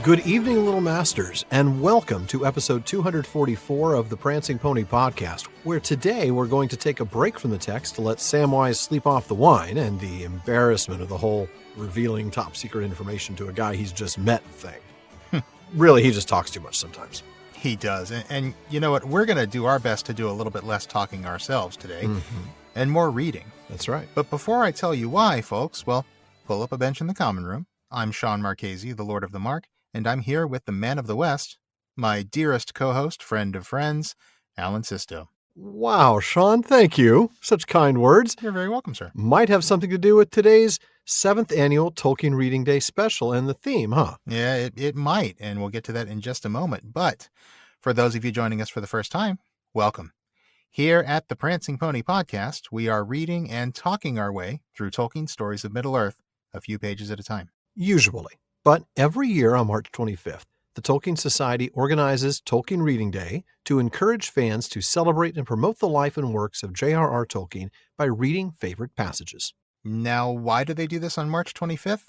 Good evening, Little Masters, and welcome to episode 244 of the Prancing Pony podcast, where today we're going to take a break from the text to let Samwise sleep off the wine and the embarrassment of the whole revealing top secret information to a guy he's just met thing. Really, he just talks too much sometimes. He does. And you know what? We're going to do our best to do a little bit less talking ourselves today and more reading. That's right. But before I tell you why, folks, well, pull up a bench in the common room. I'm Sean Marchese, the Lord of the Mark, and I'm here with the Man of the West, my dearest co-host, friend of friends, Alan Sisto. Wow, Sean, thank you. Such kind words. You're very welcome, sir. Might have something to do with today's 7th annual Tolkien Reading Day special and the theme, huh? Yeah, it might, and we'll get to that in just a moment. But for those of you joining us for the first time, welcome. Here at the Prancing Pony podcast, we are reading and talking our way through Tolkien's stories of Middle-earth, a few pages at a time. Usually. But every year on March 25th, the Tolkien Society organizes Tolkien Reading Day to encourage fans to celebrate and promote the life and works of J.R.R. Tolkien by reading favorite passages. Now, why do they do this on March 25th?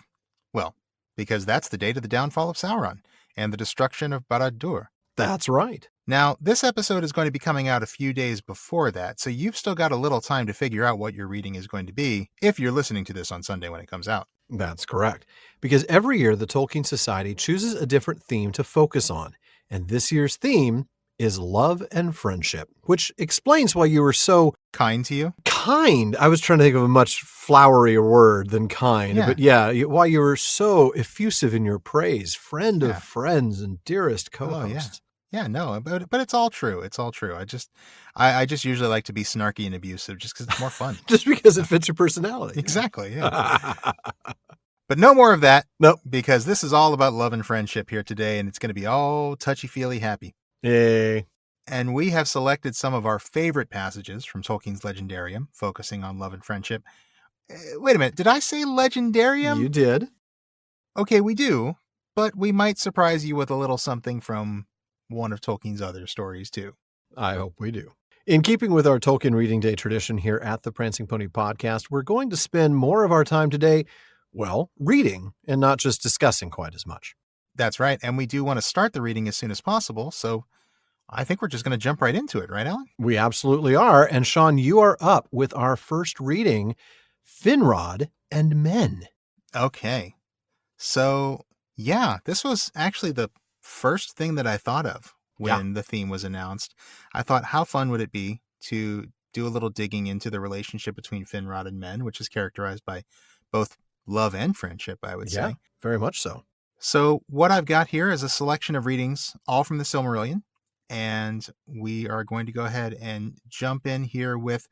Well, because that's the date of the downfall of Sauron and the destruction of Barad-dûr. That's right. Now, this episode is going to be coming out a few days before that, so you've still got a little time to figure out what your reading is going to be if you're listening to this on Sunday when it comes out. That's correct. Because every year the Tolkien Society chooses a different theme to focus on. And this year's theme is love and friendship, which explains why you were so Kind to you? kind. I was trying to think of a much flowerier word than kind. Yeah. But yeah, why you were so effusive in your praise, friend of friends and dearest co-host. Yeah, no, but it's all true. It's all true. I just usually like to be snarky and abusive just because it's more fun. Just because it fits your personality. Exactly, yeah. But no more of that. Nope. Because this is all about love and friendship here today, and it's going to be all touchy-feely happy. Yay. And we have selected some of our favorite passages from Tolkien's legendarium, focusing on love and friendship. Wait a minute, did I say legendarium? You did. Okay, we do, but we might surprise you with a little something from one of Tolkien's other stories, too. I hope we do. In keeping with our Tolkien Reading Day tradition here at the Prancing Pony podcast, we're going to spend more of our time today, well, reading and not just discussing quite as much. That's right, and we do want to start the reading as soon as possible, so I think we're just going to jump right into it, right, Alan? We absolutely are. And Sean, you are up with our first reading, Finrod and Men. Okay. So, yeah, this was actually the first thing that I thought of when the theme was announced. I thought, how fun would it be to do a little digging into the relationship between Finrod and Men, which is characterized by both love and friendship, I would say. Very much so. So what I've got here is a selection of readings, all from the Silmarillion, and we are going to go ahead and jump in here with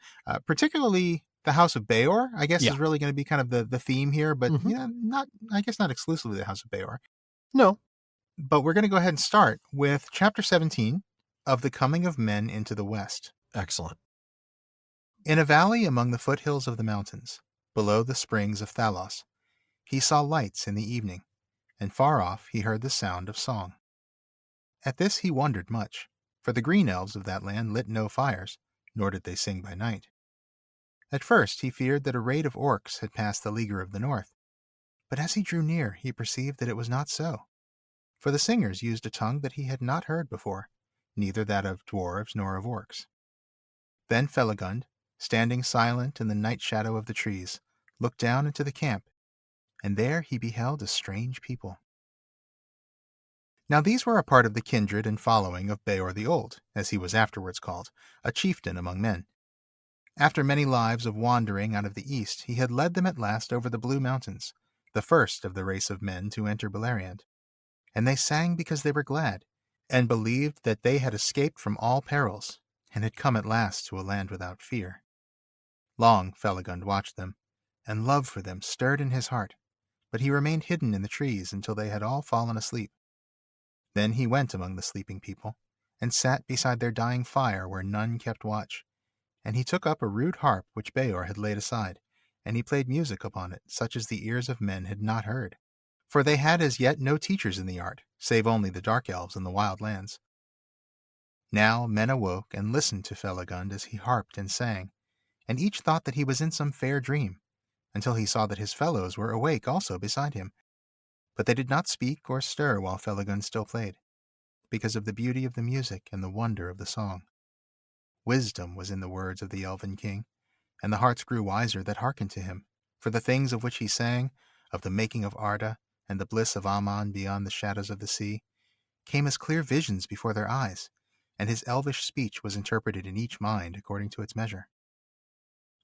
particularly the House of Beor, I guess is really going to be kind of the theme here, but not exclusively the House of Beor. No. But we're going to go ahead and start with Chapter 17 of The Coming of Men into the West. Excellent. In a valley among the foothills of the mountains, below the springs of Thalos, he saw lights in the evening, and far off he heard the sound of song. At this he wondered much, for the green elves of that land lit no fires, nor did they sing by night. At first he feared that a raid of orcs had passed the leaguer of the north, but as he drew near he perceived that it was not so. For the singers used a tongue that he had not heard before, neither that of dwarves nor of orcs. Then Felagund, standing silent in the night shadow of the trees, looked down into the camp, and there he beheld a strange people. Now these were a part of the kindred and following of Beor the Old, as he was afterwards called, a chieftain among men. After many lives of wandering out of the east, he had led them at last over the Blue Mountains, the first of the race of men to enter Beleriand. And they sang because they were glad, and believed that they had escaped from all perils, and had come at last to a land without fear. Long Felagund watched them, and love for them stirred in his heart, but he remained hidden in the trees until they had all fallen asleep. Then he went among the sleeping people, and sat beside their dying fire where none kept watch, and he took up a rude harp which Beor had laid aside, and he played music upon it, such as the ears of men had not heard. For they had as yet no teachers in the art, save only the dark elves in the wild lands. Now men awoke and listened to Felagund as he harped and sang, and each thought that he was in some fair dream, until he saw that his fellows were awake also beside him. But they did not speak or stir while Felagund still played, because of the beauty of the music and the wonder of the song. Wisdom was in the words of the Elven King, and the hearts grew wiser that hearkened to him, for the things of which he sang, of the making of Arda, and the bliss of Aman beyond the shadows of the sea, came as clear visions before their eyes, and his elvish speech was interpreted in each mind according to its measure.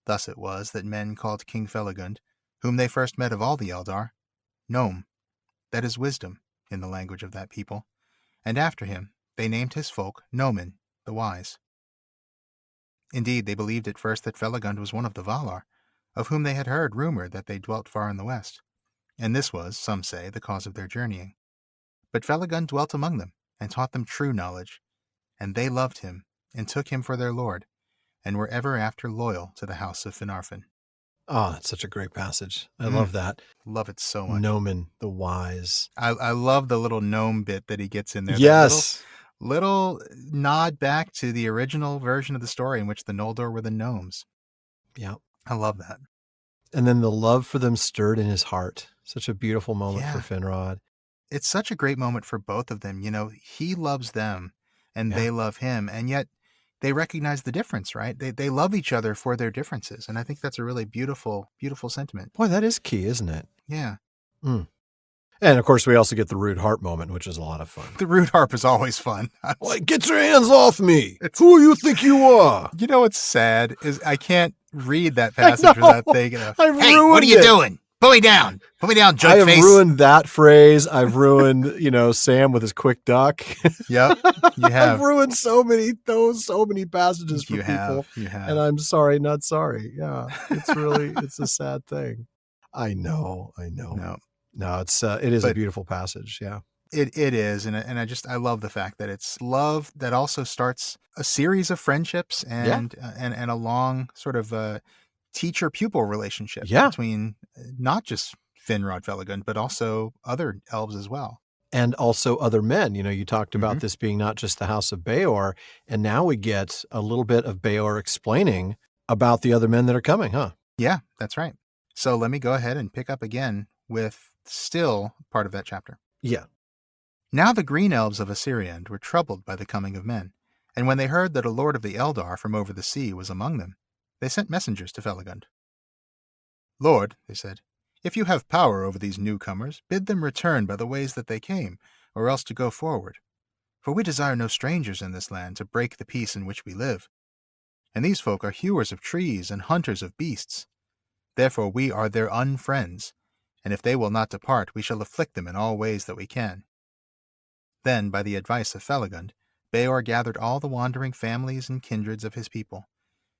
Thus it was that men called King Felagund, whom they first met of all the Eldar, Gnome, that is wisdom, in the language of that people, and after him they named his folk Gnomen, the wise. Indeed, they believed at first that Felagund was one of the Valar, of whom they had heard rumor that they dwelt far in the west, and this was, some say, the cause of their journeying. But Felagund dwelt among them, and taught them true knowledge, and they loved him, and took him for their lord, and were ever after loyal to the house of Finarfin. Oh, that's such a great passage. I love that. Love it so much. Gnomen, the wise. I love the little gnome bit that he gets in there. Yes. Little nod back to the original version of the story in which the Noldor were the gnomes. Yeah. I love that. And then the love for them stirred in his heart. Such a beautiful moment for Finrod. It's such a great moment for both of them. You know, he loves them and they love him, and yet they recognize the difference, right? They love each other for their differences. And I think that's a really beautiful, beautiful sentiment. Boy, that is key, isn't it? Yeah. Mm. And of course, we also get the rude harp moment, which is a lot of fun. The rude harp is always fun. Like, get your hands off me. Who do you think you are? You know what's sad is I can't read that passage without thinking of, hey, what are you doing? Put me down. Put me down, junk face. I have ruined that phrase. I've ruined, Sam with his quick duck. Yep, you have. I've ruined so many passages for people. You have. And I'm sorry, not sorry. Yeah, it's a sad thing. I know. No, it is a beautiful passage. Yeah. It is, and I love the fact that it's love that also starts a series of friendships and a long sort of teacher-pupil relationship between not just Finrod Felagund, but also other elves as well. And also other men. You talked about this being not just the House of Beor, and now we get a little bit of Beor explaining about the other men that are coming, huh? Yeah, that's right. So let me go ahead and pick up again with still part of that chapter. Yeah. Now the green elves of Assyriand were troubled by the coming of men, and when they heard that a lord of the Eldar from over the sea was among them, they sent messengers to Felagund. Lord, they said, if you have power over these newcomers, bid them return by the ways that they came, or else to go forward. For we desire no strangers in this land to break the peace in which we live. And these folk are hewers of trees and hunters of beasts. Therefore we are their unfriends, and if they will not depart, we shall afflict them in all ways that we can. Then, by the advice of Felagund, Beor gathered all the wandering families and kindreds of his people,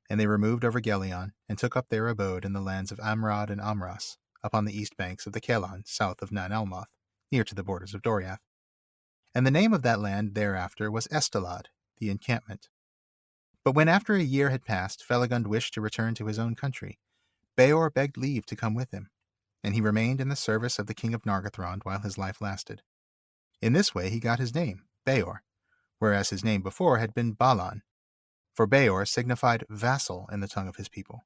and they removed over Gelion, and took up their abode in the lands of Amrad and Amras, upon the east banks of the Kelon, south of Nan Elmoth, near to the borders of Doriath. And the name of that land thereafter was Estelad, the encampment. But when after a year had passed, Felagund wished to return to his own country, Beor begged leave to come with him, and he remained in the service of the king of Nargothrond while his life lasted. In this way he got his name, Beor, whereas his name before had been Balan, for Beor signified vassal in the tongue of his people.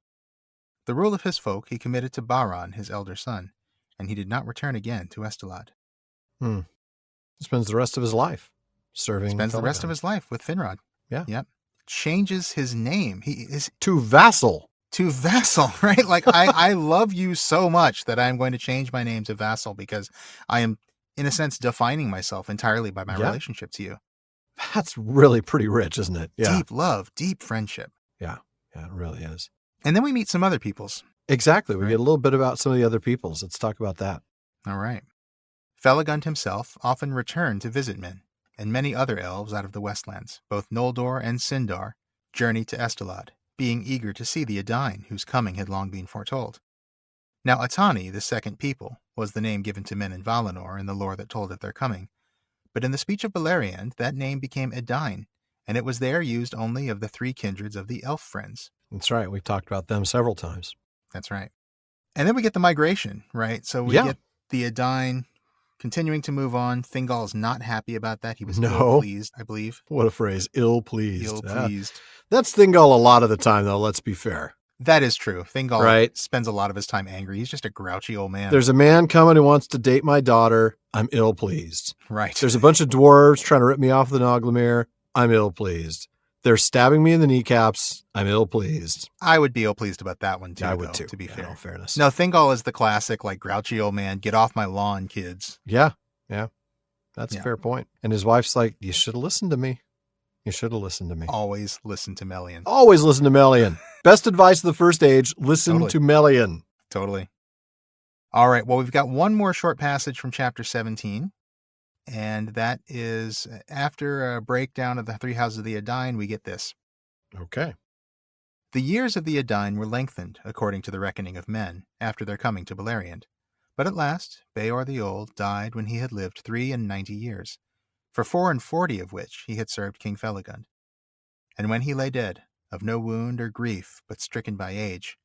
The rule of his folk he committed to Baran, his elder son, and he did not return again to Estelad. He spends the rest of his life serving. Spends the rest of his life with Finrod. Yeah. Yep. Changes his name. He is to vassal. To vassal, right? Like, I love you so much that I'm going to change my name to vassal because I am, in a sense, defining myself entirely by my relationship to you. That's really pretty rich, isn't it? Yeah. Deep love, deep friendship. Yeah. Yeah, it really is. And then we meet some other peoples. Exactly. We get a little bit about some of the other peoples. Let's talk about that. All right. Felagund himself often returned to visit men, and many other elves out of the Westlands, both Noldor and Sindar, journeyed to Estelad, being eager to see the Edain, whose coming had long been foretold. Now Atani, the second people, was the name given to men in Valinor in the lore that told of their coming. But in the speech of Beleriand, that name became Edain, and it was there used only of the three kindreds of the elf friends. That's right. We've talked about them several times. That's right. And then we get the migration, right? So we get the Edain continuing to move on. Thingol's not happy about that. He was ill-pleased, I believe. What a phrase. Ill-pleased. Ill-pleased. That's Thingol a lot of the time, though, let's be fair. That is true. Thingol Right. spends a lot of his time angry. He's just a grouchy old man. There's a man coming who wants to date my daughter. I'm ill-pleased. Right. There's a bunch of dwarves trying to rip me off the Noglamir. I'm ill-pleased. They're stabbing me in the kneecaps. I'm ill-pleased. I would be ill-pleased about that one too, I would though, too, to be in fair. all fairness. No, Thingol is the classic, like, grouchy old man, get off my lawn, kids. Yeah. That's a fair point. And his wife's like, you should have listened to me. You should have listened to me. Always listen to Melian. Always listen to Melian. Best advice of the first age, listen to Melian. Totally. All right. Well, we've got one more short passage from chapter 17. And that is after a breakdown of the three houses of the Edain, we get this. Okay. The years of the Edain were lengthened, according to the reckoning of men, after their coming to Beleriand. But at last, Beor the Old died when he had lived 93 years, for 44 of which he had served King Felagund. And when he lay dead, of no wound or grief, but stricken by age,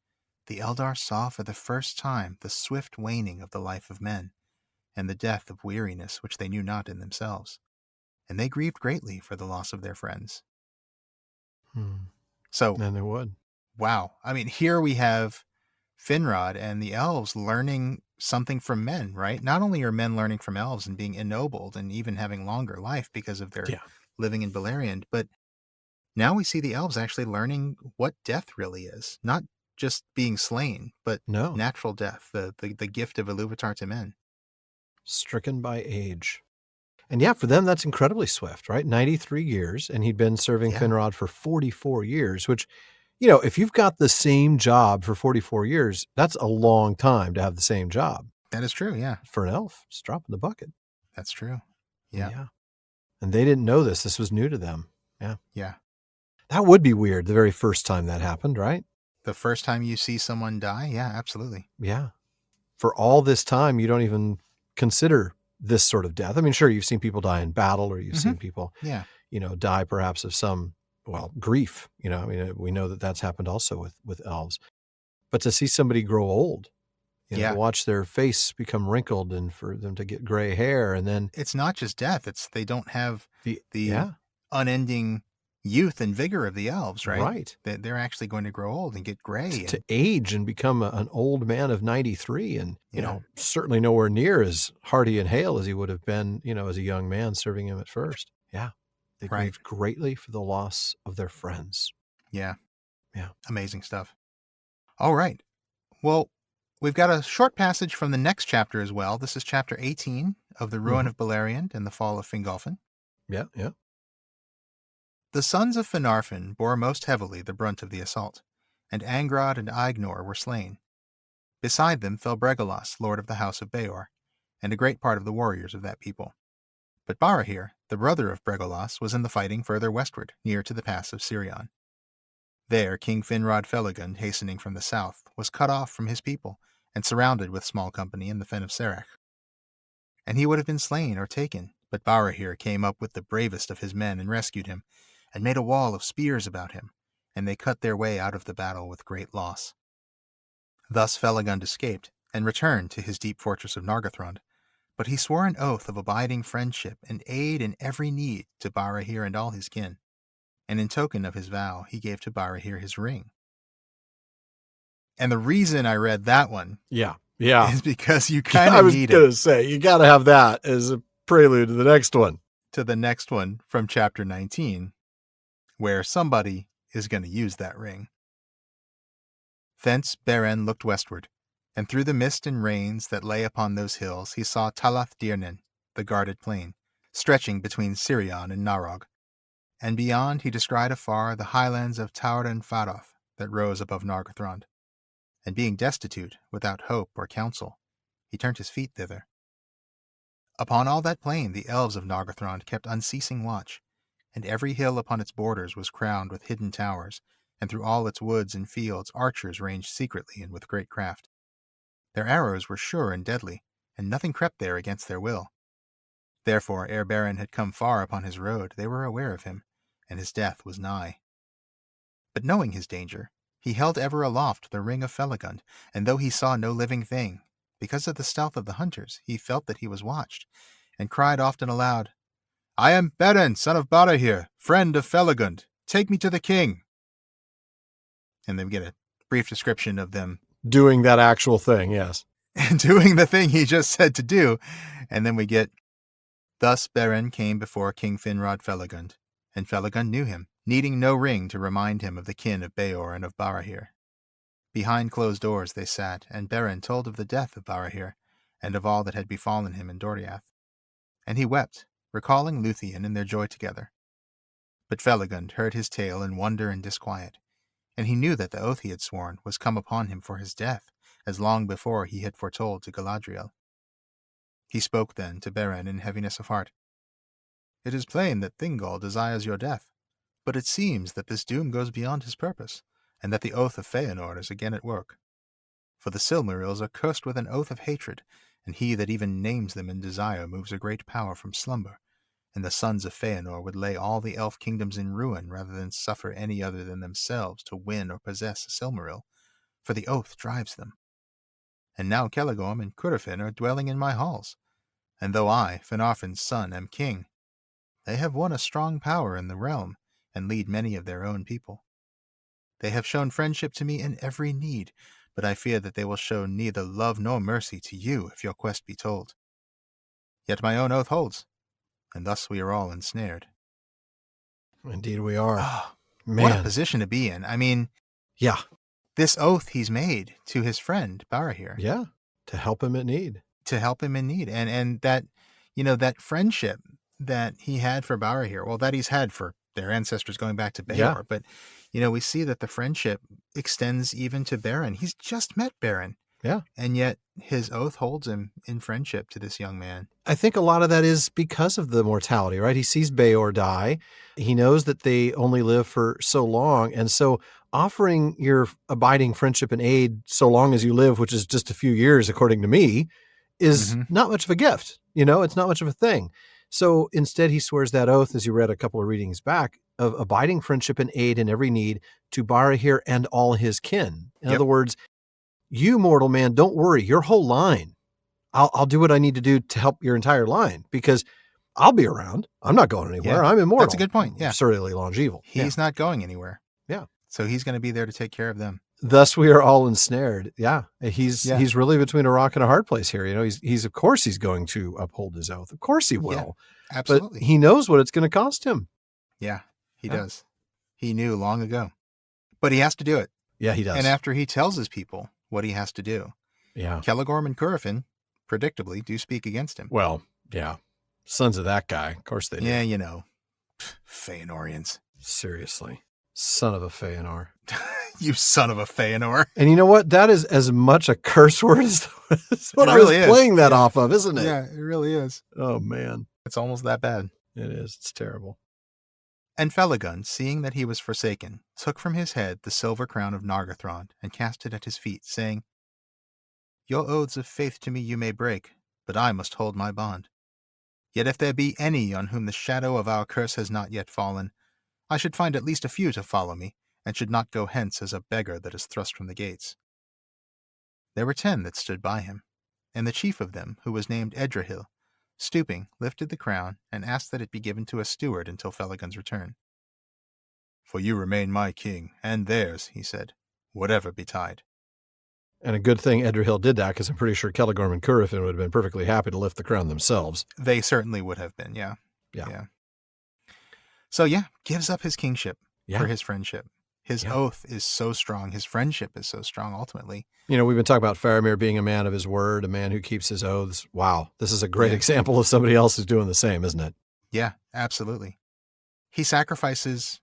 the Eldar saw for the first time the swift waning of the life of men, and the death of weariness which they knew not in themselves. And they grieved greatly for the loss of their friends. So, and they would. Wow. I mean, here we have Finrod and the elves learning something from men, right? Not only are men learning from elves and being ennobled and even having longer life because of their living in Beleriand, but now we see the elves actually learning what death really is. Not just being slain, but natural death, the gift of Iluvatar to men. Stricken by age. And yeah, for them, that's incredibly swift, right? 93 years, and he'd been serving Finrod for 44 years, which, if you've got the same job for 44 years, that's a long time to have the same job. That is true, yeah. For an elf, it's a drop in the bucket. That's true. Yeah. And they didn't know this. This was new to them. Yeah. Yeah. That would be weird the very first time that happened, right? The first time you see someone die? Yeah, absolutely. Yeah. For all this time, you don't even consider this sort of death. I mean, sure, you've seen people die in battle, or you've seen people, die perhaps of some, grief. I mean, we know that that's happened also with elves. But to see somebody grow old, to watch their face become wrinkled and for them to get gray hair, and then it's not just death; it's they don't have the unending youth and vigor of the elves, right? Right. They're actually going to grow old and get gray. To age and become an old man of 93 and, certainly nowhere near as hearty and hale as he would have been, as a young man serving him at first. Yeah. They grieved greatly for the loss of their friends. Yeah. Yeah. Amazing stuff. All right. Well, we've got a short passage from the next chapter as well. This is chapter 18 of the Ruin of Beleriand and the Fall of Fingolfin. Yeah. The sons of Finarfin bore most heavily the brunt of the assault, and Angrod and Aignor were slain. Beside them fell Bregolas, lord of the house of Beor, and a great part of the warriors of that people. But Barahir, the brother of Bregolas, was in the fighting further westward, near to the pass of Sirion. There King Finrod Felagund, hastening from the south, was cut off from his people, and surrounded with small company in the fen of Serach. And he would have been slain or taken, but Barahir came up with the bravest of his men and rescued him, and made a wall of spears about him, and they cut their way out of the battle with great loss. Thus Felagund escaped, and returned to his deep fortress of Nargothrond, but he swore an oath of abiding friendship and aid in every need to Barahir and all his kin, and in token of his vow he gave to Barahir his ring. And the reason I read that one is because you kind of need it. I was going to say, you got to have that as a prelude to the next one. To the next one from chapter 19, where somebody is going to use that ring. Thence Beren looked westward, and through the mist and rains that lay upon those hills he saw Talath Dirnen, the guarded plain, stretching between Sirion and Narog. And beyond he descried afar the highlands of Tauren Faroth that rose above Nargothrond. And being destitute, without hope or counsel, he turned his feet thither. Upon all that plain the elves of Nargothrond kept unceasing watch, and every hill upon its borders was crowned with hidden towers, and through all its woods and fields archers ranged secretly and with great craft. Their arrows were sure and deadly, and nothing crept there against their will. Therefore, ere Beren had come far upon his road, they were aware of him, and his death was nigh. But knowing his danger, he held ever aloft the ring of Felagund, and though he saw no living thing, because of the stealth of the hunters, he felt that he was watched, and cried often aloud, I am Beren, son of Barahir, friend of Felagund. Take me to the king. And then we get a brief description of them doing that actual thing, yes. doing the thing he just said to do. And then we get, thus Beren came before King Finrod Felagund, and Felagund knew him, needing no ring to remind him of the kin of Beor and of Barahir. Behind closed doors they sat, and Beren told of the death of Barahir, and of all that had befallen him in Doriath. And he wept, recalling Luthien and their joy together. But Felagund heard his tale in wonder and disquiet, and he knew that the oath he had sworn was come upon him for his death, as long before he had foretold to Galadriel. He spoke then to Beren in heaviness of heart. It is plain that Thingol desires your death, but it seems that this doom goes beyond his purpose, and that the oath of Feanor is again at work. For the Silmarils are cursed with an oath of hatred, and he that even names them in desire moves a great power from slumber, and the sons of Feanor would lay all the elf kingdoms in ruin rather than suffer any other than themselves to win or possess a Silmaril, for the oath drives them. And now Celegorm and Curufin are dwelling in my halls, and though I, Finarfin's son, am king, they have won a strong power in the realm, and lead many of their own people. They have shown friendship to me in every need, but I fear that they will show neither love nor mercy to you if your quest be told. Yet my own oath holds, and thus we are all ensnared. Indeed we are. Oh, Man. what a position to be in. I mean, Yeah. this oath he's made to his friend Barahir. Yeah. To help him in need. To help him in need. And that, that friendship that he had for Barahir, well, that he's had for their ancestors going back to Beor, Yeah. but, we see that the friendship extends even to Beren. He's just met Beren. Yeah. And yet his oath holds him in friendship to this young man. I think a lot of that is because of the mortality, right? He sees Beor die. He knows that they only live for so long. And so offering your abiding friendship and aid so long as you live, which is just a few years, according to me, is not much of a gift. It's not much of a thing. So instead, he swears that oath, as you read a couple of readings back, of abiding friendship and aid in every need to Barahir and all his kin. In other words, you, mortal man, don't worry. Your whole line, I'll do what I need to do to help your entire line, because I'll be around. I'm not going anywhere. Yeah. I'm immortal. That's a good point. Yeah. Absurdly longeval. He's not going anywhere. Yeah. So he's going to be there to take care of them. Thus we are all ensnared. Yeah. He's really between a rock and a hard place here. He's of course he's going to uphold his oath. Of course he will. Yeah, absolutely. But he knows what it's going to cost him. Yeah, he does. He knew long ago. But he has to do it. Yeah, he does. And after he tells his people what he has to do, Celegorm and Curufin, predictably, do speak against him. Well, yeah. Sons of that guy. Of course they do. Yeah, Feanorians. Seriously. Son of a Feanor. You son of a Feanor. And you know what? That is as much a curse word as what really I was playing that off of, isn't it? Yeah, it really is. Oh, man. It's almost that bad. It is. It's terrible. And Felagund, seeing that he was forsaken, took from his head the silver crown of Nargothrond and cast it at his feet, saying, Your oaths of faith to me you may break, but I must hold my bond. Yet if there be any on whom the shadow of our curse has not yet fallen, I should find at least a few to follow me, and should not go hence as a beggar that is thrust from the gates. There were 10 that stood by him, and the chief of them, who was named Edrahil, stooping, lifted the crown, and asked that it be given to a steward until Felagund's return. For you remain my king, and theirs, he said, whatever betide. And a good thing Edrahil did that, because I'm pretty sure Celegorm and Curufin would have been perfectly happy to lift the crown themselves. They certainly would have been, yeah. So gives up his kingship for his friendship. His oath is so strong. His friendship is so strong, ultimately. We've been talking about Faramir being a man of his word, a man who keeps his oaths. Wow. This is a great example of somebody else who's doing the same, isn't it? Yeah, absolutely. He sacrifices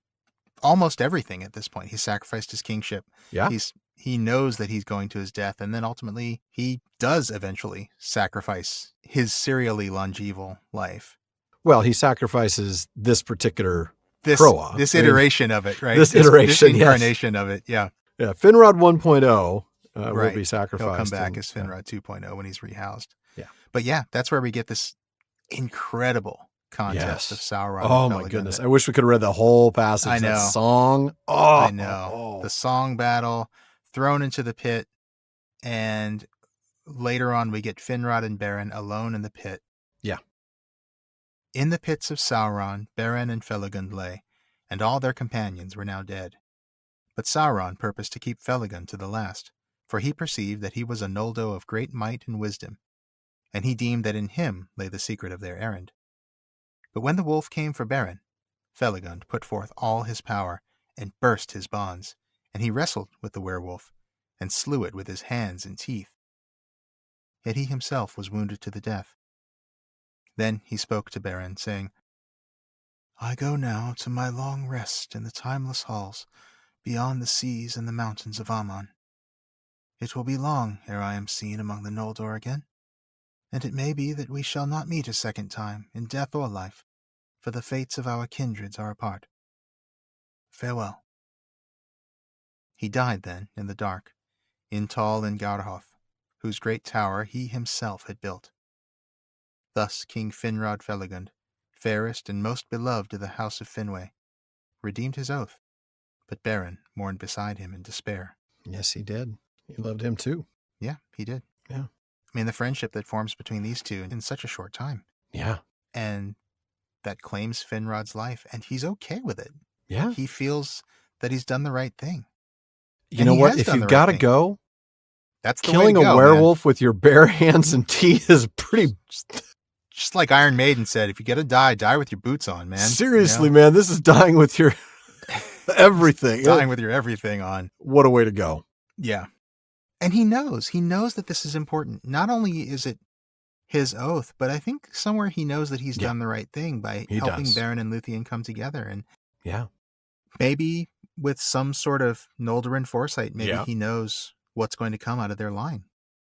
almost everything at this point. He sacrificed his kingship. Yeah. He knows that he's going to his death, and then ultimately he does eventually sacrifice his serially longeval life. Well, he sacrifices this particular this iteration of it, right? This incarnation of it, yeah. Yeah, Finrod 1.0 will be sacrificed. He'll come back as Finrod 2.0 when he's rehoused. Yeah. But that's where we get this incredible contest of Sauron. Oh, my goodness. I wish we could have read the whole passage. I know. That song. Oh, I know. The song battle, thrown into the pit, and later on we get Finrod and Beren alone in the pit. Yeah. In the pits of Sauron, Beren and Felagund lay, and all their companions were now dead. But Sauron purposed to keep Felagund to the last, for he perceived that he was a Noldo of great might and wisdom, and he deemed that in him lay the secret of their errand. But when the wolf came for Beren, Felagund put forth all his power and burst his bonds, and he wrestled with the werewolf and slew it with his hands and teeth. Yet he himself was wounded to the death. Then he spoke to Beren, saying, "I go now to my long rest in the timeless halls, beyond the seas and the mountains of Aman. It will be long ere I am seen among the Noldor again, and it may be that we shall not meet a second time in death or life, for the fates of our kindreds are apart. Farewell." He died then in the dark, in tall Garhoth, whose great tower he himself had built. Thus King Finrod Felagund, fairest and most beloved of the house of Finwë, redeemed his oath, but Beren mourned beside him in despair. Yes, he did. He loved him too. Yeah, he did. Yeah. I mean, the friendship that forms between these two in such a short time. Yeah. And that claims Finrod's life, and he's okay with it. Yeah. He feels that he's done the right thing. You know what? If you've got to go, that's the killing way to go, a werewolf with your bare hands and teeth is pretty... Just like Iron Maiden said, if you got to die, die with your boots on, man. Seriously, man, this is dying with your everything. Dying with your everything on. What a way to go. Yeah. And he knows that this is important. Not only is it his oath, but I think somewhere he knows that he's done the right thing by helping Beren and Luthien come together. And maybe with some sort of Noldoran foresight, maybe he knows what's going to come out of their line.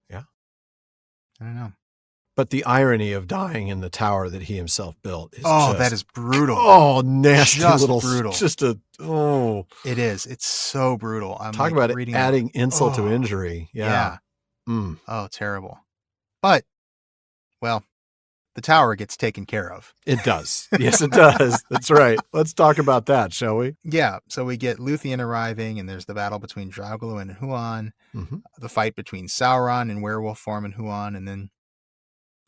Yeah. I don't know. But the irony of dying in the tower that he himself built is that is brutal. Oh, nasty little... brutal. It is. It's so brutal. I'm Talk about it, adding insult to injury. Yeah. Mm. Oh, terrible. But, well, the tower gets taken care of. It does. Yes, it does. That's right. Let's talk about that, shall we? Yeah. So we get Luthien arriving, and there's the battle between Draugr and Huan, the fight between Sauron in werewolf form and Huan, and then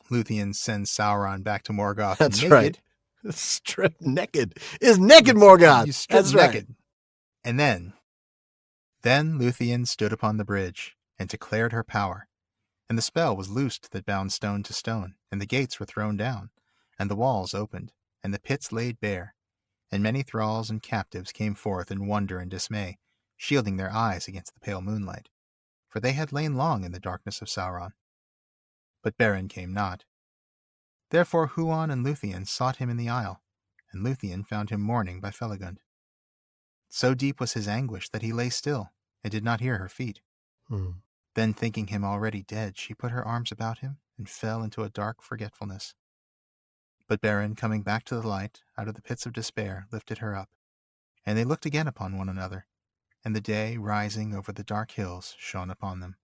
Luthien sends Sauron back to Morgoth. That's naked. Right. Stripped naked. Is naked Morgoth. That's naked. Right. And then Luthien stood upon the bridge and declared her power. And the spell was loosed that bound stone to stone, and the gates were thrown down, and the walls opened, and the pits laid bare. And many thralls and captives came forth in wonder and dismay, shielding their eyes against the pale moonlight, for they had lain long in the darkness of Sauron. But Beren came not. Therefore Huan and Luthien sought him in the isle, and Luthien found him mourning by Felagund. So deep was his anguish that he lay still, and did not hear her feet. Then, thinking him already dead, she put her arms about him, and fell into a dark forgetfulness. But Beren, coming back to the light, out of the pits of despair, lifted her up, and they looked again upon one another, and the day, rising over the dark hills, shone upon them.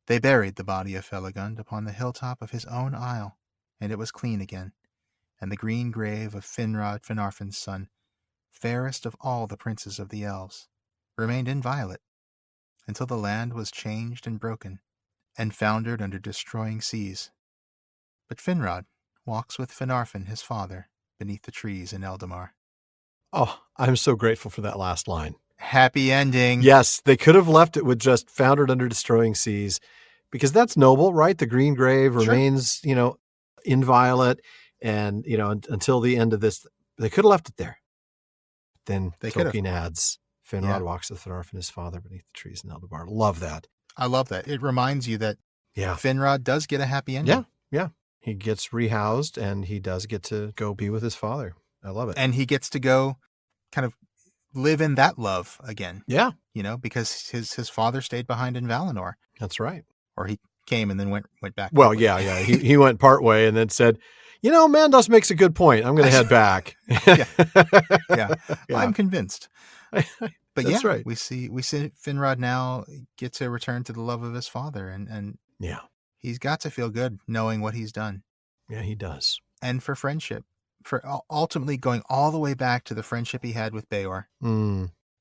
They buried the body of Felagund upon the hilltop of his own isle, and it was clean again, and the green grave of Finrod Finarfin's son, fairest of all the princes of the elves, remained inviolate, until the land was changed and broken, and foundered under destroying seas. But Finrod walks with Finarfin his father beneath the trees in Eldamar. Oh, I'm so grateful for that last line. Happy ending. Yes, they could have left it with just foundered under destroying seas, because that's noble, right? The green grave remains, inviolate, and, until the end of this, they could have left it there. Then Tolkien adds, Finrod walks with Finarfin his father beneath the trees in Eldamar. Love that. I love that. It reminds you that Finrod does get a happy ending. Yeah. He gets rehoused, and he does get to go be with his father. I love it. And he gets to go kind of live in that love again. Yeah. Because his father stayed behind in Valinor. That's right. Or he came and then went back. Well, yeah. He went part way and then said, Mandos makes a good point. I'm going to head back. Yeah. I'm convinced. But That's right. we see Finrod now get to return to the love of his father, and he's got to feel good knowing what he's done. Yeah, he does. And for friendship, for ultimately going all the way back to the friendship he had with Beor.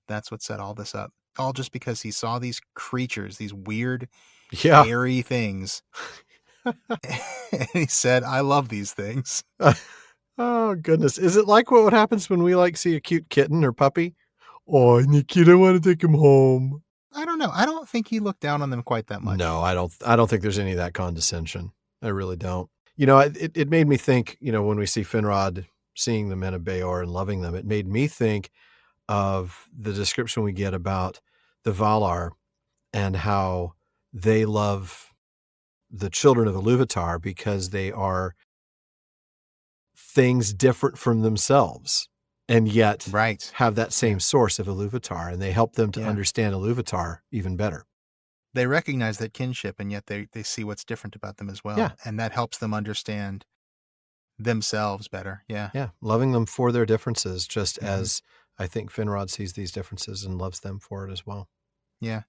That's what set all this up. All just because he saw these creatures, these weird, hairy things. And he said, I love these things. Oh, goodness. Is it like what happens when we see a cute kitten or puppy? Oh, Nick, you don't want to take him home. I don't know. I don't think he looked down on them quite that much. No, I don't think there's any of that condescension. I really don't. You know, it made me think, you know, when we see Finrod seeing the men of Beor and loving them, it made me think of the description we get about the Valar and how they love the children of Ilúvatar because they are things different from themselves and yet Right. have that same source of Ilúvatar, and they help them to Yeah. understand Ilúvatar even better. They recognize that kinship, and yet they see what's different about them as well. Yeah. And that helps them understand themselves better. Yeah. Yeah, loving them for their differences, just as I think Finrod sees these differences and loves them for it as well. Yeah.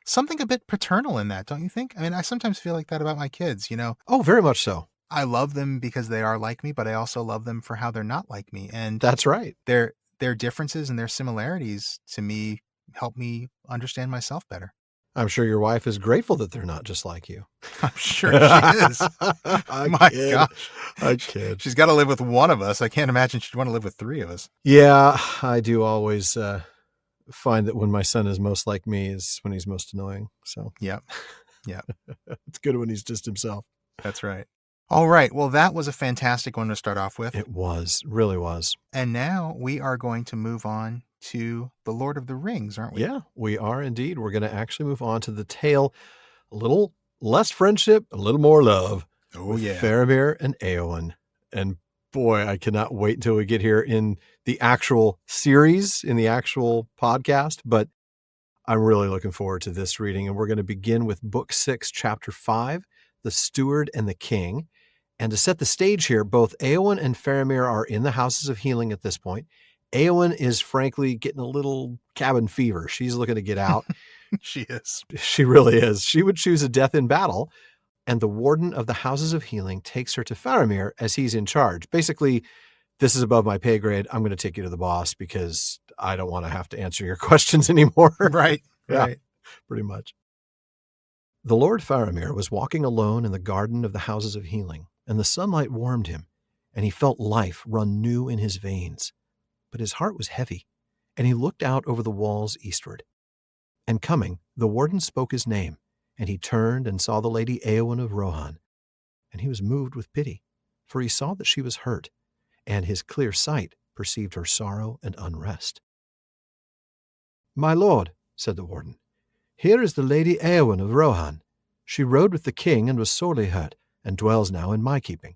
Something a bit paternal in that, don't you think? I mean, I sometimes feel like that about my kids, you know. Oh, very much so. I love them because they are like me, but I also love them for how they're not like me. And That's right. their differences and their similarities to me help me understand myself better. I'm sure your wife is grateful that they're not just like you. I'm sure she is. My gosh. I kid. She's got to live with one of us. I can't imagine she'd want to live with three of us. Yeah, I do always find that when my son is most like me is when he's most annoying. So Yep. it's good when he's just himself. That's right. All right. Well, that was a fantastic one to start off with. It really was. And now we are going to move on to The Lord of the Rings, aren't we? Yeah, we are indeed. We're going to actually move on to the tale. A little less friendship, a little more love. Oh, yeah. Faramir and Éowyn. And boy, I cannot wait until we get here in the actual series, in the actual podcast. But I'm really looking forward to this reading. And we're going to begin with Book 6, Chapter 5, The Steward and the King. And to set the stage here, both Éowyn and Faramir are in the Houses of Healing at this point. Éowyn is frankly getting a little cabin fever. She's looking to get out. She is. She really is. She would choose a death in battle. And the warden of the Houses of Healing takes her to Faramir as he's in charge. Basically, this is above my pay grade. I'm going to take you to the boss because I don't want to have to answer your questions anymore. Right. Yeah, pretty much. The Lord Faramir was walking alone in the garden of the Houses of Healing, and the sunlight warmed him, and he felt life run new in his veins. But his heart was heavy, and he looked out over the walls eastward. And coming, the warden spoke his name, and he turned and saw the lady Éowyn of Rohan. And he was moved with pity, for he saw that she was hurt, and his clear sight perceived her sorrow and unrest. "My lord," said the warden, "here is the lady Éowyn of Rohan. She rode with the king and was sorely hurt, and dwells now in my keeping.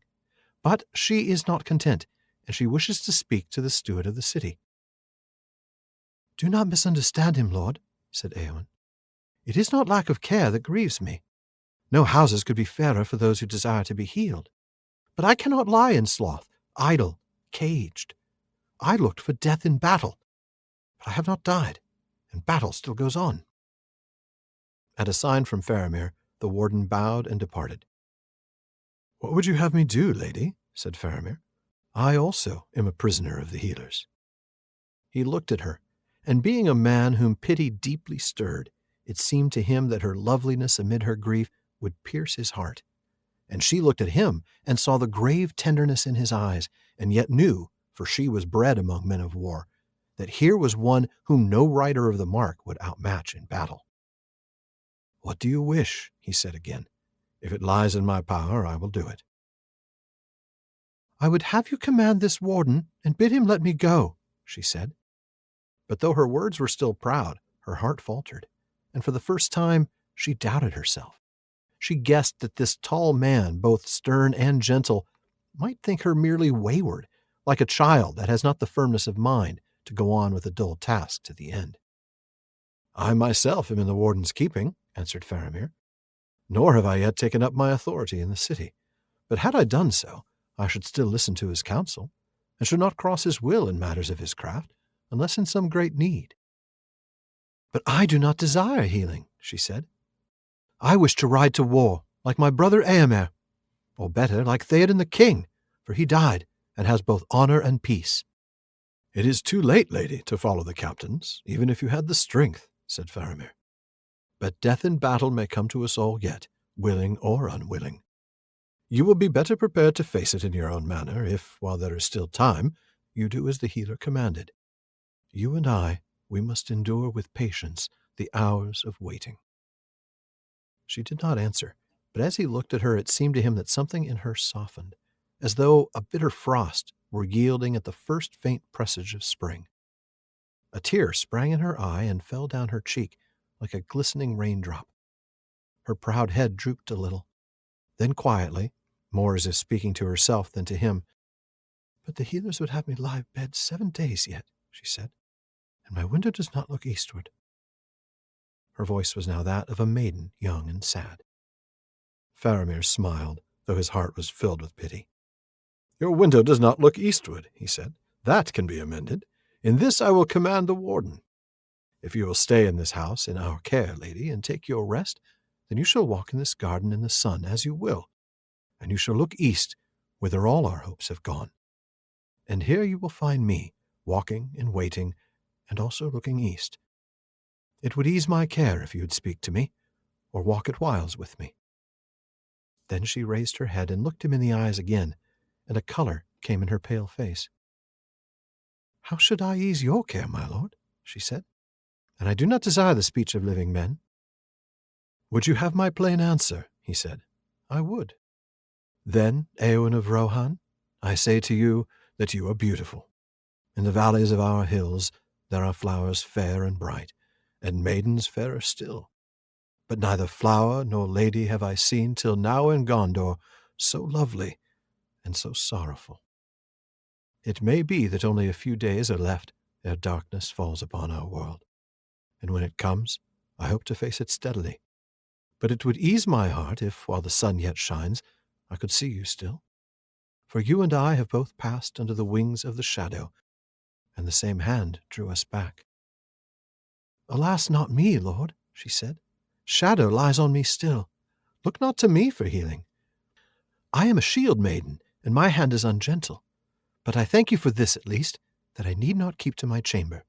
But she is not content, and she wishes to speak to the steward of the city." "Do not misunderstand him, lord," said Éowyn. "It is not lack of care that grieves me. No houses could be fairer for those who desire to be healed. But I cannot lie in sloth, idle, caged. I looked for death in battle, but I have not died, and battle still goes on." At a sign from Faramir, the warden bowed and departed. "What would you have me do, lady?" said Faramir. "I also am a prisoner of the healers." He looked at her, and being a man whom pity deeply stirred, it seemed to him that her loveliness amid her grief would pierce his heart. And she looked at him and saw the grave tenderness in his eyes, and yet knew, for she was bred among men of war, that here was one whom no rider of the mark would outmatch in battle. "What do you wish?" he said again. "If it lies in my power, I will do it." "I would have you command this warden and bid him let me go," she said. But though her words were still proud, her heart faltered, and for the first time she doubted herself. She guessed that this tall man, both stern and gentle, might think her merely wayward, like a child that has not the firmness of mind to go on with a dull task to the end. "I myself am in the warden's keeping," answered Faramir, "nor have I yet taken up my authority in the city. But had I done so, I should still listen to his counsel, and should not cross his will in matters of his craft, unless in some great need." "But I do not desire healing," she said. "I wish to ride to war, like my brother Éomer, or better, like Theoden the king, for he died, and has both honor and peace." "It is too late, lady, to follow the captains, even if you had the strength," said Faramir. "But death in battle may come to us all yet, willing or unwilling. You will be better prepared to face it in your own manner if, while there is still time, you do as the healer commanded. You and I we must endure with patience the hours of waiting." She did not answer, but as he looked at her, it seemed to him that something in her softened, as though a bitter frost were yielding at the first faint presage of spring. A tear sprang in her eye and fell down her cheek like a glistening raindrop. Her proud head drooped a little. Then quietly, more as if speaking to herself than to him, "But the healers would have me lie in bed 7 days yet," she said, "and my window does not look eastward." Her voice was now that of a maiden, young and sad. Faramir smiled, though his heart was filled with pity. "Your window does not look eastward," he said. "That can be amended. In this I will command the warden. If you will stay in this house in our care, lady, and take your rest, then you shall walk in this garden in the sun as you will, and you shall look east, whither all our hopes have gone. And here you will find me, walking and waiting, and also looking east. It would ease my care if you would speak to me, or walk at whiles with me." Then she raised her head and looked him in the eyes again, and a color came in her pale face. "How should I ease your care, my lord?" she said. "And I do not desire the speech of living men." "Would you have my plain answer?" he said. "I would." "Then, Éowyn of Rohan, I say to you that you are beautiful. In the valleys of our hills there are flowers fair and bright, and maidens fairer still. But neither flower nor lady have I seen till now in Gondor so lovely and so sorrowful. It may be that only a few days are left ere darkness falls upon our world, and when it comes, I hope to face it steadily. But it would ease my heart if, while the sun yet shines, I could see you still. For you and I have both passed under the wings of the shadow, and the same hand drew us back." "Alas, not me, lord," she said. "Shadow lies on me still. Look not to me for healing. I am a shield maiden, and my hand is ungentle. But I thank you for this, at least, that I need not keep to my chamber.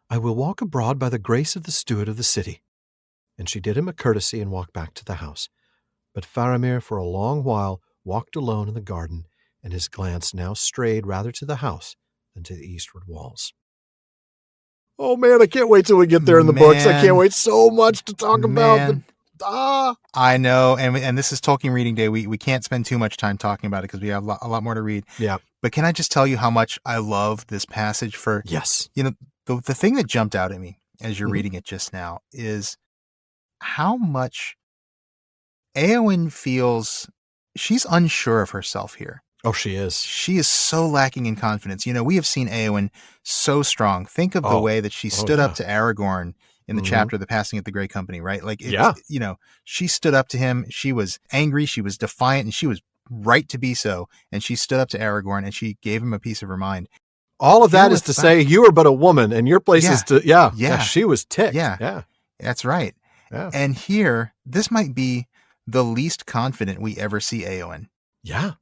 I will walk abroad by the grace of the steward of the city." And she did him a courtesy and walked back to the house. But Faramir for a long while walked alone in the garden, and his glance now strayed rather to the house than to the eastward walls. Oh, man, I can't wait till we get there in the books. I can't wait so much to talk about the... I know, and this is Tolkien Reading Day. We can't spend too much time talking about it because we have a lot more to read. Yeah. But can I just tell you how much I love this passage for... Yes. You know, the thing that jumped out at me as you're reading it just now is how much Éowyn feels... She's unsure of herself here. Oh, she is. She is so lacking in confidence. You know, we have seen Éowyn so strong. Think of the way that she stood up to Aragorn in the chapter, The Passing of the Grey Company, right? Like, you know, she stood up to him. She was angry. She was defiant, and she was right to be so. And she stood up to Aragorn, and she gave him a piece of her mind. All of that is to say, you are but a woman, and your place is to... Yeah, she was ticked. Yeah, that's right. Yeah. And here, this might be the least confident we ever see Éowyn. Yeah.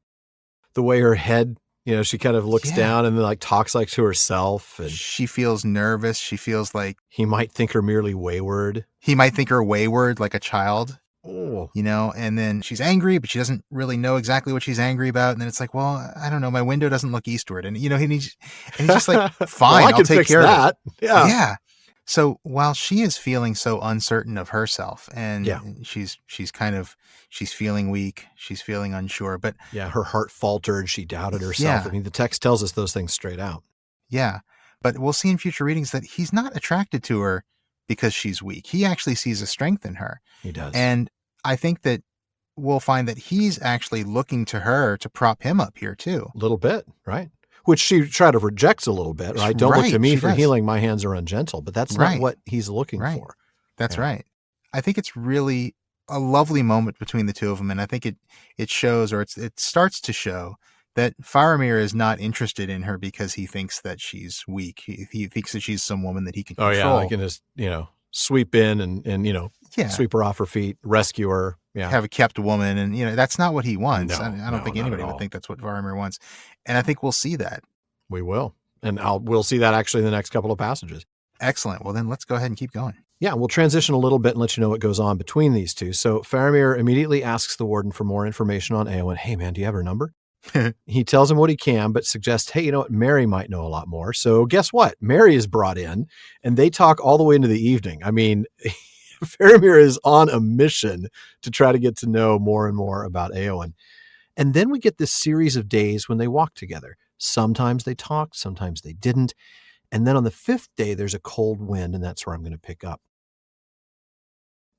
The way her head, you know, she kind of looks down and then like talks like to herself. And she feels nervous. She feels like... He might think her merely wayward. He might think her wayward like a child. Oh. You know, and then she's angry, but she doesn't really know exactly what she's angry about. And then it's like, well, I don't know. My window doesn't look eastward. And, you know, he's just like, fine, well, I'll take care of it. Yeah. So while she is feeling so uncertain of herself and she's feeling weak, she's feeling unsure, but her heart faltered. She doubted herself. I mean, the text tells us those things straight out. Yeah. But we'll see in future readings that he's not attracted to her because she's weak. He actually sees a strength in her. He does. And I think that we'll find that he's actually looking to her to prop him up here too. A little bit, right? Which she tried to reject a little bit, right? Don't look to me for healing. My hands are ungentle, but that's not what he's looking for. That's right. I think it's really a lovely moment between the two of them. And I think it shows, or it starts to show that Faramir is not interested in her because he thinks that she's weak. He thinks that she's some woman that he can control. Oh yeah. He can just, sweep in and sweep her off her feet, rescue her. Yeah. Have a kept woman. And, that's not what he wants. I don't think anybody would think that's what Faramir wants. And I think we'll see that. We will. And we'll see that actually in the next couple of passages. Excellent. Well, then let's go ahead and keep going. Yeah, we'll transition a little bit and let you know what goes on between these two. So Faramir immediately asks the warden for more information on Éowyn. Hey, man, do you have her number? He tells him what he can, but suggests, hey, you know what? Mary might know a lot more. So guess what? Mary is brought in, and they talk all the way into the evening. I mean, Faramir is on a mission to try to get to know more and more about Éowyn. And then we get this series of days when they walk together. Sometimes they talked, sometimes they didn't. And then on the 5th day, there's a cold wind, and that's where I'm going to pick up.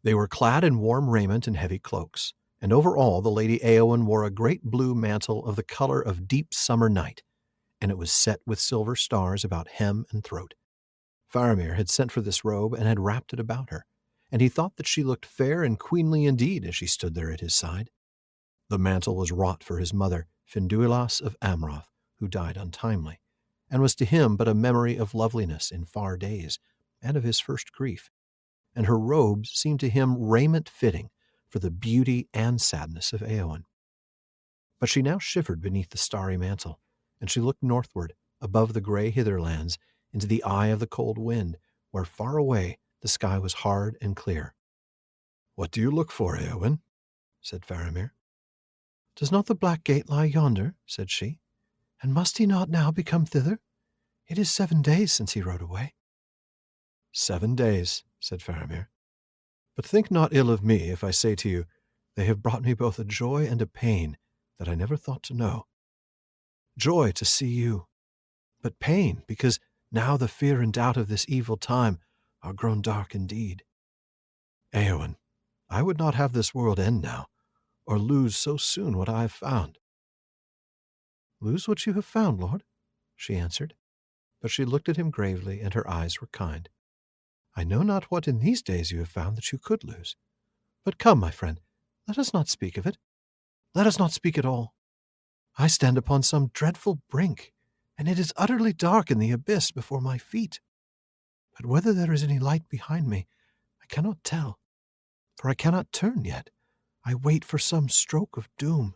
They were clad in warm raiment and heavy cloaks, and over all the Lady Éowyn wore a great blue mantle of the color of deep summer night, and it was set with silver stars about hem and throat. Faramir had sent for this robe and had wrapped it about her, and he thought that she looked fair and queenly indeed as she stood there at his side. The mantle was wrought for his mother, Finduilas of Amroth, who died untimely, and was to him but a memory of loveliness in far days, and of his first grief. And her robes seemed to him raiment fitting for the beauty and sadness of Éowyn. But she now shivered beneath the starry mantle, and she looked northward, above the grey hitherlands, into the eye of the cold wind, where far away the sky was hard and clear. "What do you look for, Éowyn?" said Faramir. "Does not the black gate lie yonder?" said she. "And must he not now be come thither? It is 7 days since he rode away." "7 days," said Faramir. "But think not ill of me if I say to you, they have brought me both a joy and a pain that I never thought to know. Joy to see you, but pain because now the fear and doubt of this evil time are grown dark indeed. Éowyn, I would not have this world end now, or lose so soon what I have found." "Lose what you have found, Lord?" she answered, but she looked at him gravely, and her eyes were kind. "I know not what in these days you have found that you could lose. But come, my friend, let us not speak of it. Let us not speak at all. I stand upon some dreadful brink, and it is utterly dark in the abyss before my feet. But whether there is any light behind me, I cannot tell, for I cannot turn yet. I wait for some stroke of doom."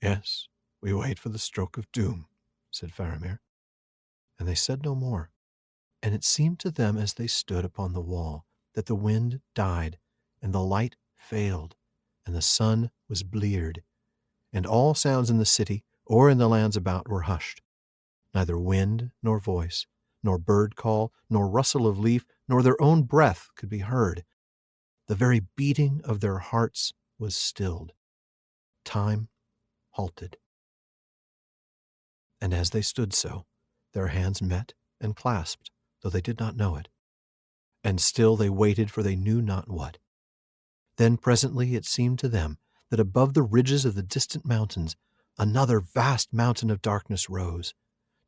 "Yes, we wait for the stroke of doom," said Faramir. And they said no more. And it seemed to them as they stood upon the wall that the wind died, and the light failed, and the sun was bleared, and all sounds in the city or in the lands about were hushed. Neither wind nor voice, nor bird call, nor rustle of leaf, nor their own breath could be heard. The very beating of their hearts was stilled. Time halted. And as they stood so, their hands met and clasped, though they did not know it. And still they waited for they knew not what. Then presently it seemed to them that above the ridges of the distant mountains another vast mountain of darkness rose,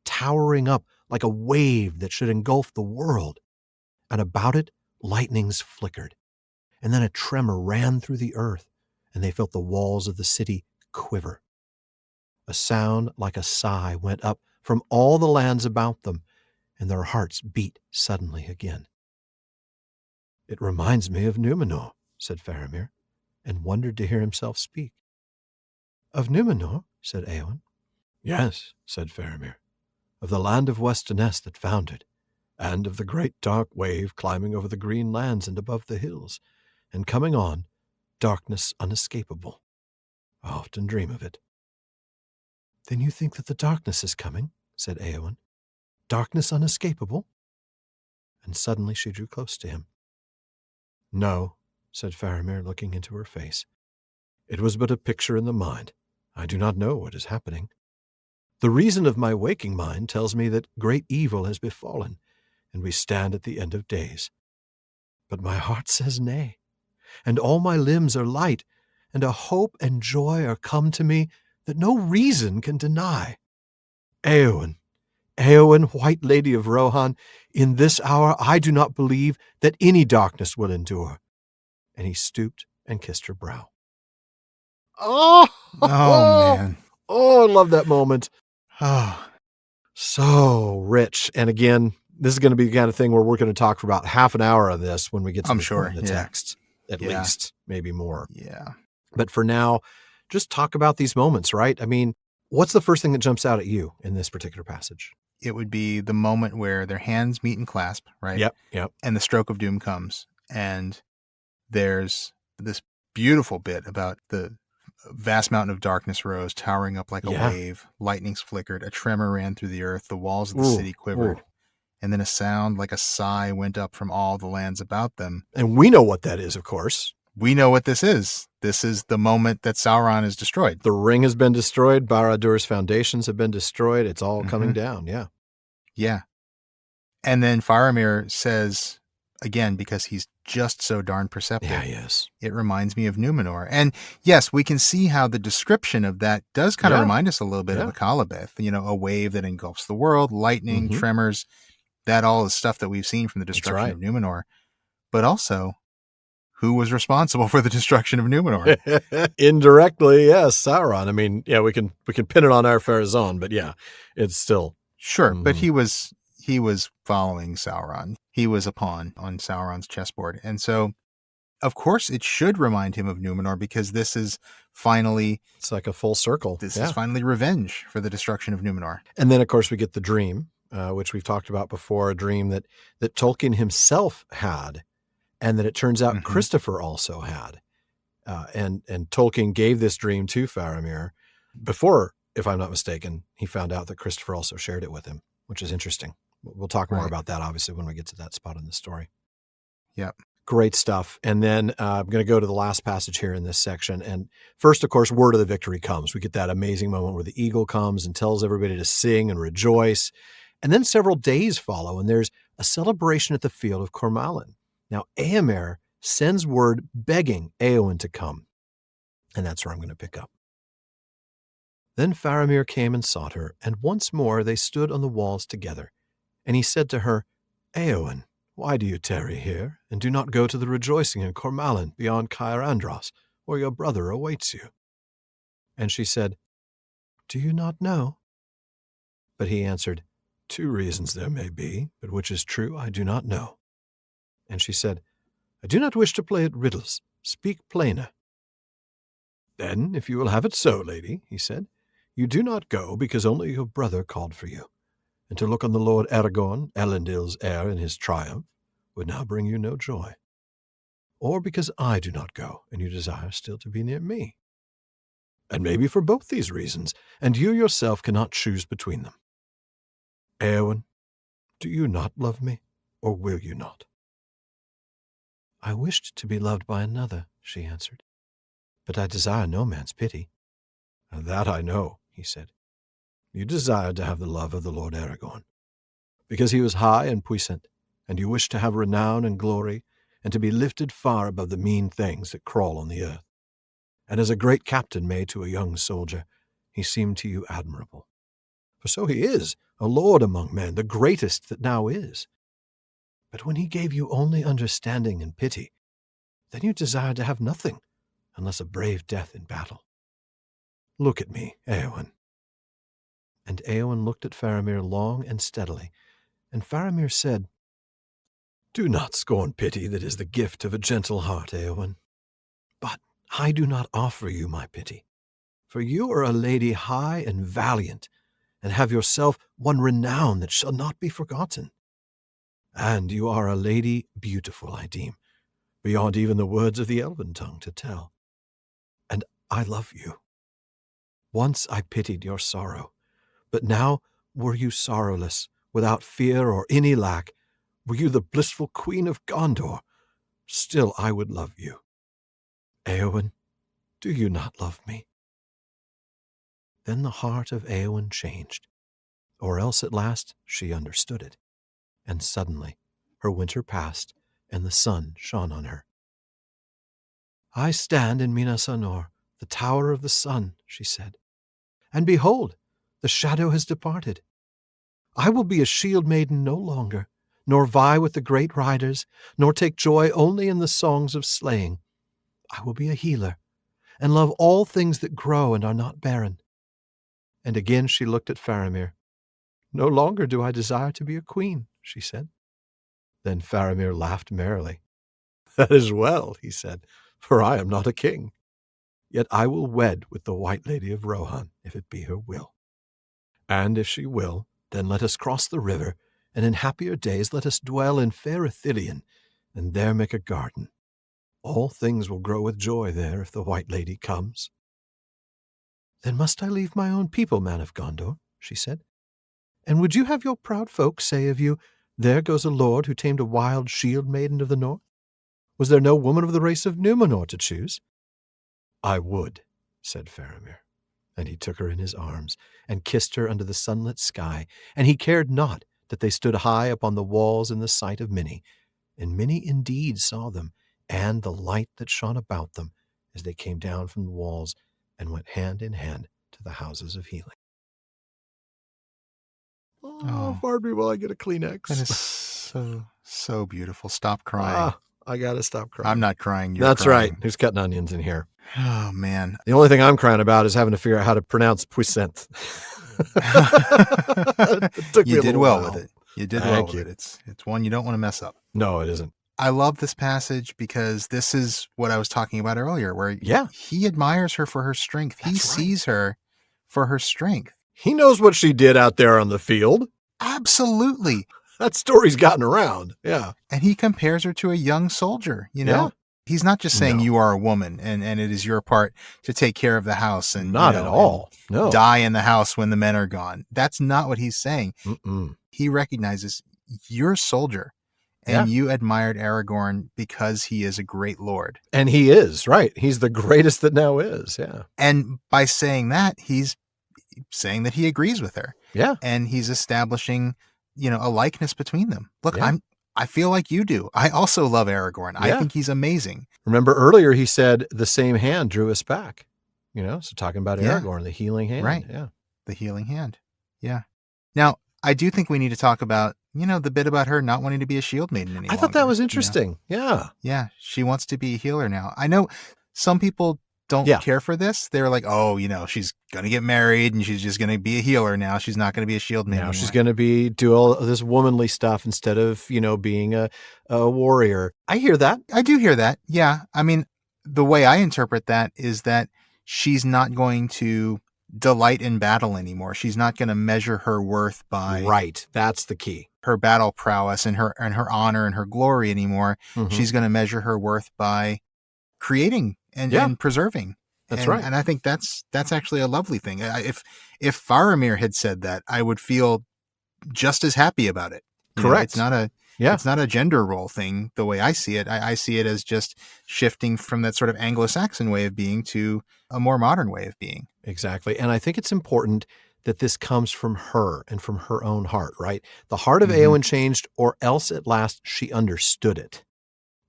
towering up like a wave that should engulf the world. And about it lightnings flickered, and then a tremor ran through the earth, and they felt the walls of the city quiver. A sound like a sigh went up from all the lands about them, and their hearts beat suddenly again. "It reminds me of Númenor," said Faramir, and wondered to hear himself speak. "Of Númenor?" said Éowyn. "Yes," said Faramir, "of the land of Westernesse that foundered, and of the great dark wave climbing over the green lands and above the hills, and coming on, darkness unescapable. I often dream of it." "Then you think that the darkness is coming?" said Éowyn. "Darkness unescapable?" And suddenly she drew close to him. "No," said Faramir, looking into her face. "It was but a picture in the mind. I do not know what is happening. The reason of my waking mind tells me that great evil has befallen, and we stand at the end of days. But my heart says nay, and all my limbs are light, and a hope and joy are come to me that no reason can deny. Éowyn, Éowyn, White Lady of Rohan, in this hour I do not believe that any darkness will endure." And he stooped and kissed her brow. Oh, Oh, man. oh, I love that moment. Oh, So rich. And again, this is going to be the kind of thing where we're going to talk for about half an hour on this when we get to I'm the sure, point in the yeah. text, at Yeah. least, maybe more. yeah. But for now, just talk about these moments, right? I mean, what's the first thing that jumps out at you in this particular passage? It would be the moment where their hands meet and clasp, right? Yep. And the stroke of doom comes. And there's this beautiful bit about the A vast mountain of darkness rose, towering up like a Yeah. wave. Lightnings flickered. A tremor ran through the earth. The walls of the Ooh, city quivered. ooh. And then a sound like a sigh went up from all the lands about them. And we know what that is, of course. We know what this is. This is the moment that Sauron is destroyed. The ring has been destroyed. Barad-dûr's foundations have been destroyed. It's all coming down. Yeah. Yeah. And then Faramir says, again, because he's just so darn perceptive. Yeah, yes. It reminds me of Numenor. And yes, we can see how the description of that does kind of remind us a little bit of a Calibeth, a wave that engulfs the world, lightning, tremors. That all is stuff that we've seen from the destruction of Numenor. But also, who was responsible for the destruction of Numenor? Indirectly, yes, Sauron. I mean, yeah, we can pin it on Ar-Pharazôn, but yeah, it's still sure. But he was following Sauron. He was a pawn on Sauron's chessboard, and so of course it should remind him of Numenor because this is finally it's like a full circle. This is finally revenge for the destruction of Numenor. And then, of course, we get the dream, which we've talked about before, a dream that Tolkien himself had. And that it turns out Christopher also had. And Tolkien gave this dream to Faramir before, if I'm not mistaken, he found out that Christopher also shared it with him, which is interesting. We'll talk more about that, obviously, when we get to that spot in the story. Yep. Great stuff. And then I'm going to go to the last passage here in this section. And first, of course, word of the victory comes. We get that amazing moment where the eagle comes and tells everybody to sing and rejoice. And then several days follow, and there's a celebration at the field of Cormallen. Now, Éomer sends word begging Éowyn to come, and that's where I'm going to pick up. Then Faramir came and sought her, and once more they stood on the walls together. And he said to her, Éowyn, why do you tarry here, and do not go to the rejoicing in Cormallen beyond Caer Andros, where your brother awaits you? And she said, Do you not know? But he answered, 2 reasons there may be, but which is true I do not know. And she said, I do not wish to play at riddles. Speak plainer. Then, if you will have it so, lady, he said, you do not go because only your brother called for you, and to look on the Lord Aragorn, Elendil's heir in his triumph, would now bring you no joy. Or because I do not go, and you desire still to be near me. And maybe for both these reasons, and you yourself cannot choose between them. Éowyn, do you not love me, or will you not? I wished to be loved by another, she answered, but I desire no man's pity. That I know, he said. You desired to have the love of the Lord Aragorn, because he was high and puissant, and you wished to have renown and glory, and to be lifted far above the mean things that crawl on the earth. And as a great captain may to a young soldier, he seemed to you admirable. For so he is, a lord among men, the greatest that now is. But when he gave you only understanding and pity, then you desired to have nothing, unless a brave death in battle. Look at me, Éowyn. And Éowyn looked at Faramir long and steadily, and Faramir said, Do not scorn pity that is the gift of a gentle heart, Éowyn. But I do not offer you my pity, for you are a lady high and valiant, and have yourself won renown that shall not be forgotten. And you are a lady beautiful, I deem, beyond even the words of the elven tongue to tell. And I love you. Once I pitied your sorrow, but now were you sorrowless, without fear or any lack, were you the blissful queen of Gondor, still I would love you. Éowyn, do you not love me? Then the heart of Éowyn changed, or else at last she understood it, and suddenly her winter passed, and the sun shone on her. I stand in Minas Anor, the tower of the sun, she said, and behold, the shadow has departed. I will be a shield maiden no longer, nor vie with the great riders, nor take joy only in the songs of slaying. I will be a healer, and love all things that grow and are not barren. And again she looked at Faramir. No longer do I desire to be a queen, she said. Then Faramir laughed merrily. That is well, he said, for I am not a king. Yet I will wed with the White Lady of Rohan, if it be her will. And if she will, then let us cross the river, and in happier days let us dwell in fair Ithilien, and there make a garden. All things will grow with joy there if the White Lady comes. Then must I leave my own people, man of Gondor, she said. And would you have your proud folk say of you, there goes a lord who tamed a wild shield maiden of the north? Was there no woman of the race of Numenor to choose? I would, said Faramir. And he took her in his arms, and kissed her under the sunlit sky, and he cared not that they stood high upon the walls in the sight of many, and many indeed saw them, and the light that shone about them, as they came down from the walls, and went hand in hand to the houses of healing. Oh, pardon me while I get a Kleenex. That is so beautiful. Stop crying. I gotta stop crying. I'm not crying. You're That's crying. right. Who's cutting onions in here? Oh, man. The only thing I'm crying about is having to figure out how to pronounce puissant. You did well with it. You did well with it. It's one you don't want to mess up. No, it isn't. I love this passage because this is what I was talking about earlier, where he admires her for her strength. He sees her for her strength. He knows what she did out there on the field. Absolutely. That story's gotten around. Yeah. And he compares her to a young soldier, you know? Yeah. He's not just saying you are a woman and it is your part to take care of the house and not at all. No. Die in the house when the men are gone. That's not what he's saying. Mm-mm. He recognizes you're a soldier and you admired Aragorn because he is a great lord. And he is, right. He's the greatest that now is. Yeah. And by saying that, he's saying that he agrees with her. Yeah. And he's establishing, a likeness between them. Look, I feel like you do. I also love Aragorn. I think he's amazing. Remember earlier he said the same hand drew us back. So talking about Aragorn, the healing hand. Right. Yeah. The healing hand. Yeah. Now, I do think we need to talk about, the bit about her not wanting to be a shield maiden any longer. I thought that was interesting. Yeah. Yeah. She wants to be a healer now. I know some people don't care for this. They're like, oh, she's going to get married and she's just going to be a healer now. She's not going to be a shield maiden. Now she's going to do all this womanly stuff instead of, being a warrior. I hear that. I do hear that. Yeah. I mean, the way I interpret that is that she's not going to delight in battle anymore. She's not going to measure her worth by right. That's the key. Her battle prowess and her honor and her glory anymore. Mm-hmm. She's going to measure her worth by creating and preserving. That's right. And I think that's actually a lovely thing. If Faramir had said that, I would feel just as happy about it. Correct. It's not a gender role thing the way I see it. I see it as just shifting from that sort of Anglo-Saxon way of being to a more modern way of being. Exactly. And I think it's important that this comes from her and from her own heart, right? The heart of Éowyn changed, or else at last she understood it.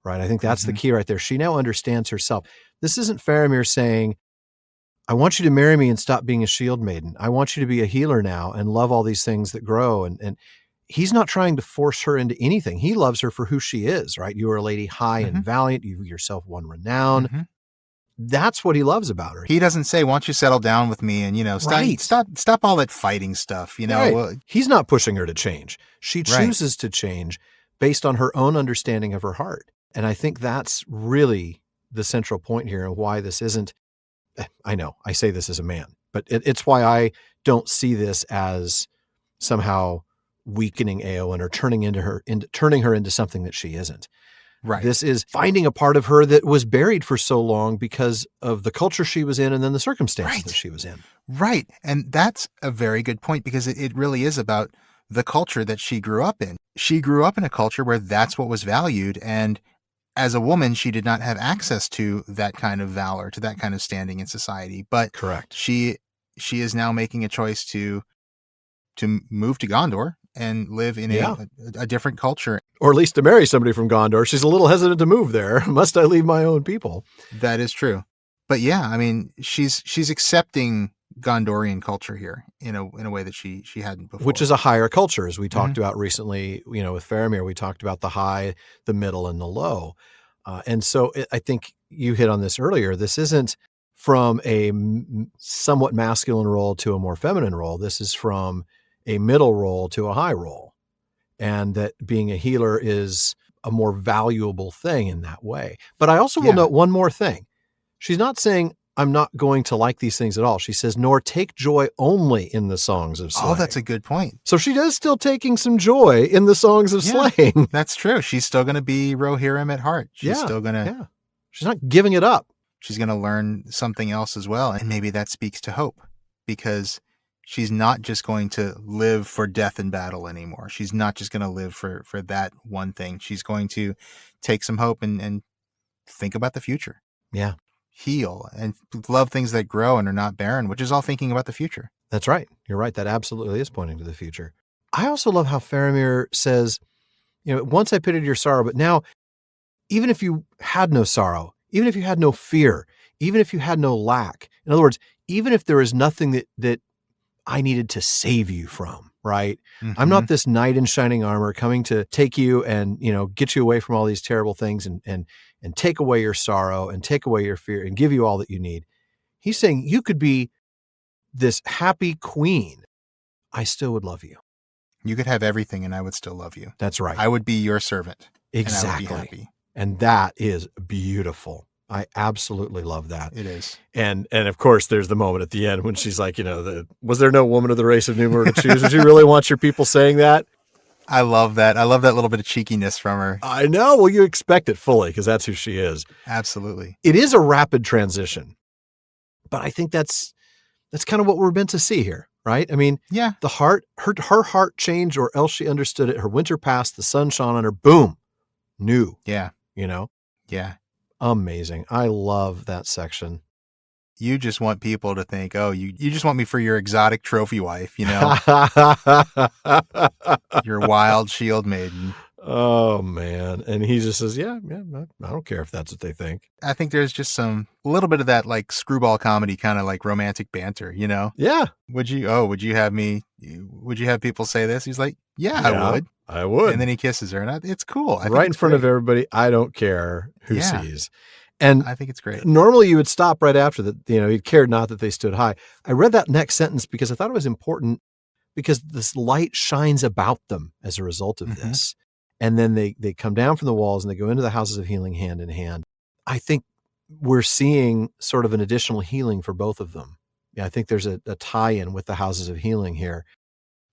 Right. I think that's the key right there. She now understands herself. This isn't Faramir saying, I want you to marry me and stop being a shield maiden. I want you to be a healer now and love all these things that grow. And he's not trying to force her into anything. He loves her for who she is, right? You are a lady high and valiant. You yourself won renown. That's what he loves about her. He doesn't say, why don't you settle down with me and, stop all that fighting stuff, Right. He's not pushing her to change. She chooses to change based on her own understanding of her heart. And I think that's really the central point here and why this isn't, I know I say this as a man, but it's why I don't see this as somehow weakening Éowyn or turning her into something that she isn't. Right. This is finding a part of her that was buried for so long because of the culture she was in and then the circumstances that she was in. Right. And that's a very good point because it really is about the culture that she grew up in. She grew up in a culture where that's what was valued. And as a woman, she did not have access to that kind of valor, to that kind of standing in society. But correct. She is now making a choice to move to Gondor and live in a different culture. Or at least to marry somebody from Gondor. She's a little hesitant to move there. Must I leave my own people? That is true. But yeah, I mean, she's accepting Gondorian culture here in a way that she hadn't before. Which is a higher culture, as we talked about recently, with Faramir. We talked about the high, the middle, and the low. And so I think you hit on this earlier. This isn't from a somewhat masculine role to a more feminine role. This is from a middle role to a high role. And that being a healer is a more valuable thing in that way. But I also will note one more thing. She's not saying, I'm not going to like these things at all. She says, nor take joy only in the songs of slaying. Oh, that's a good point. So she is still taking some joy in the songs of slaying. That's true. She's still going to be Rohirrim at heart. She's still going to... Yeah. She's not giving it up. she's going to learn something else as well. And maybe that speaks to hope, because she's not just going to live for death and battle anymore. She's not just going to live for that one thing. She's going to take some hope and think about the future. Yeah. Heal and love things that grow and are not barren, which is all thinking about the future. That's right. You're right. That absolutely is pointing to the future. I also love how Faramir says, once I pitied your sorrow, but now, even if you had no sorrow, even if you had no fear, even if you had no lack, in other words, even if there is nothing that I needed to save you from, right? Mm-hmm. I'm not this knight in shining armor coming to take you and, get you away from all these terrible things and take away your sorrow and take away your fear and give you all that you need. He's saying you could be this happy queen. I still would love you. You could have everything and I would still love you. That's right. I would be your servant. Exactly. And I would be happy. And that is beautiful. I absolutely love that. It is. And of course, there's the moment at the end when she's like, was there no woman of the race of Numenor to choose? Would you really want your people saying that? I love that. I love that little bit of cheekiness from her. I know. Well, you expect it fully because that's who she is. Absolutely. It is a rapid transition, but I think that's kind of what we're meant to see here, right? I mean, yeah, the heart, her heart changed, or else she understood it. Her winter passed, the sun shone on her, boom, new. Yeah. Yeah. Amazing. I love that section. You just want people to think, oh, you just want me for your exotic trophy wife, your wild shield maiden. Oh, man. And he just says, yeah, I don't care if that's what they think. I think there's just a little bit of that like screwball comedy kind of like romantic banter, Yeah. Would you have people say this? He's like, yeah, I would. And then he kisses her and it's cool. Right in front of everybody. I don't care who sees. And I think it's great. Normally you would stop right after that. He cared not that they stood high. I read that next sentence because I thought it was important, because this light shines about them as a result of this. And then they come down from the walls and they go into the houses of healing hand in hand. I think we're seeing sort of an additional healing for both of them. Yeah, I think there's a tie-in with the houses of healing here.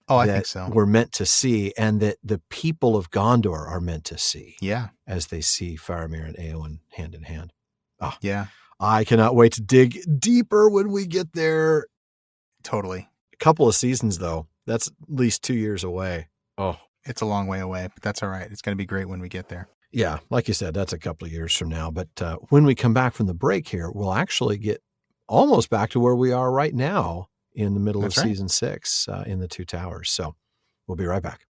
Oh, I think so. We're meant to see, and that the people of Gondor are meant to see. Yeah. As they see Faramir and Eowyn hand in hand. Oh, yeah. I cannot wait to dig deeper when we get there. Totally. A couple of seasons, though. That's at least 2 years away. Oh. It's a long way away, but that's all right. It's going to be great when we get there. Yeah, like you said, that's a couple of years from now. But when we come back from the break here, we'll actually get almost back to where we are right now in the middle of season 6 in the Two Towers. So we'll be right back.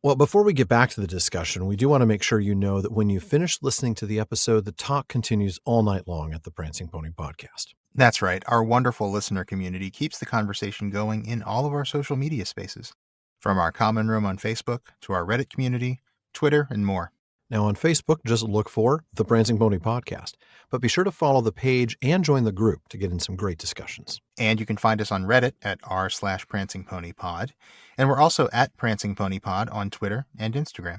Well, before we get back to the discussion, we do want to make sure you know that when you finish listening to the episode, the talk continues all night long at the Prancing Pony Podcast. That's right. Our wonderful listener community keeps the conversation going in all of our social media spaces, from our common room on Facebook to our Reddit community, Twitter, and more. Now on Facebook, just look for the Prancing Pony Podcast, but be sure to follow the page and join the group to get in some great discussions. And you can find us on Reddit at r/PrancingPonyPod. And we're also at Prancing Pony Pod on Twitter and Instagram.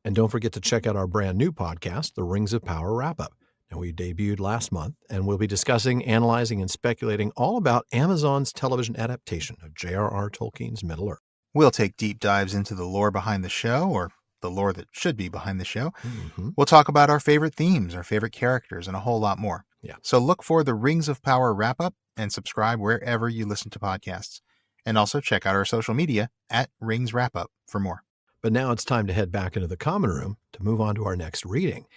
And don't forget to check out our brand new podcast, The Rings of Power Wrap-Up. Now, we debuted last month, and we'll be discussing, analyzing, and speculating all about Amazon's television adaptation of J.R.R. Tolkien's Middle-earth. We'll take deep dives into the lore behind the show, or the lore that should be behind the show. Mm-hmm. We'll talk about our favorite themes, our favorite characters, and a whole lot more. Yeah. So look for the Rings of Power Wrap-Up and subscribe wherever you listen to podcasts. And also check out our social media at Rings Wrap-Up for more. But now it's time to head back into the common room to move on to our next reading.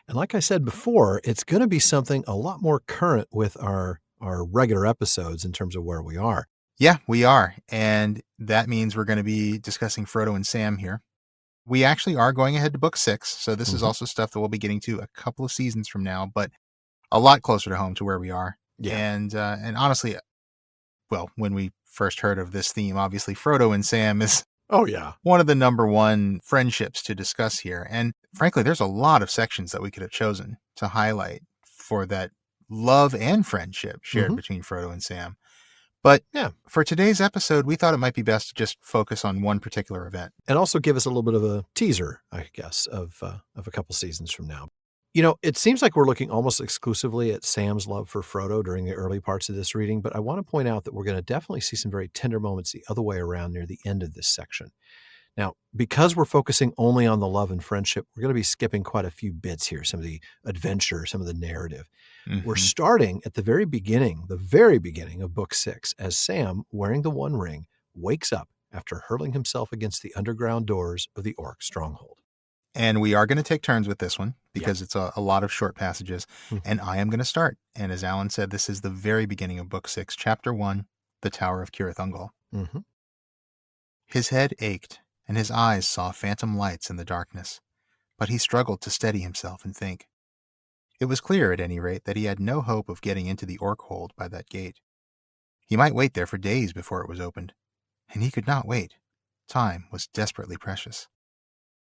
And like I said before, it's going to be something a lot more current with our regular episodes in terms of where we are. Yeah, we are. And that means we're going to be discussing Frodo and Sam here. We actually are going ahead to book 6. So this is also stuff that we'll be getting to a couple of seasons from now, but a lot closer to home to where we are. Yeah. And honestly, well, when we first heard of this theme, obviously Frodo and Sam is one of the number one friendships to discuss here. And frankly, there's a lot of sections that we could have chosen to highlight for that love and friendship shared between Frodo and Sam. But Yeah. for today's episode, we thought it might be best to just focus on one particular event. And also give us a little bit of a teaser, I guess, of a couple seasons from now. It seems like we're looking almost exclusively at Sam's love for Frodo during the early parts of this reading, but I want to point out that we're going to definitely see some very tender moments the other way around near the end of this section. Now, because we're focusing only on the love and friendship, we're going to be skipping quite a few bits here, some of the adventure, some of the narrative. We're starting at the very beginning of Book 6, as Sam, wearing the One Ring, wakes up after hurling himself against the underground doors of the orc stronghold. And we are going to take turns with this one because it's a lot of short passages. And I am going to start. And as Alan said, this is the very beginning of Book 6, Chapter 1, The Tower of Cirith Ungol. His head ached, and his eyes saw phantom lights in the darkness, but he struggled to steady himself and think. It was clear, at any rate, that he had no hope of getting into the orc hold by that gate. He might wait there for days before it was opened, and he could not wait. Time was desperately precious.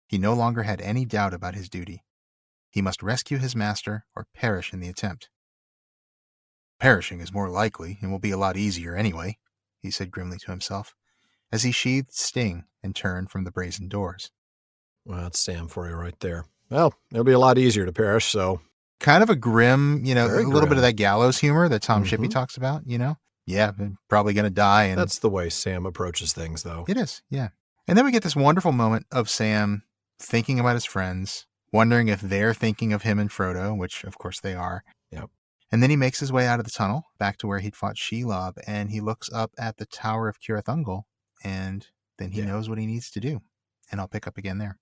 He no longer had any doubt about his duty. He must rescue his master or perish in the attempt. Perishing is more likely and will be a lot easier anyway, he said grimly to himself, as he sheathed Sting and turned from the brazen doors. Well, that's Sam for you right there. Well, it'll be a lot easier to perish, so. Kind of a grim, a little bit of that gallows humor that Tom Shippey talks about, Yeah, probably going to die. And that's the way Sam approaches things, though. It is, yeah. And then we get this wonderful moment of Sam thinking about his friends, wondering if they're thinking of him and Frodo, which of course they are. Yep. And then he makes his way out of the tunnel, back to where he'd fought Shelob, and he looks up at the Tower of Cirith Ungol, and then he knows what he needs to do. And I'll pick up again there.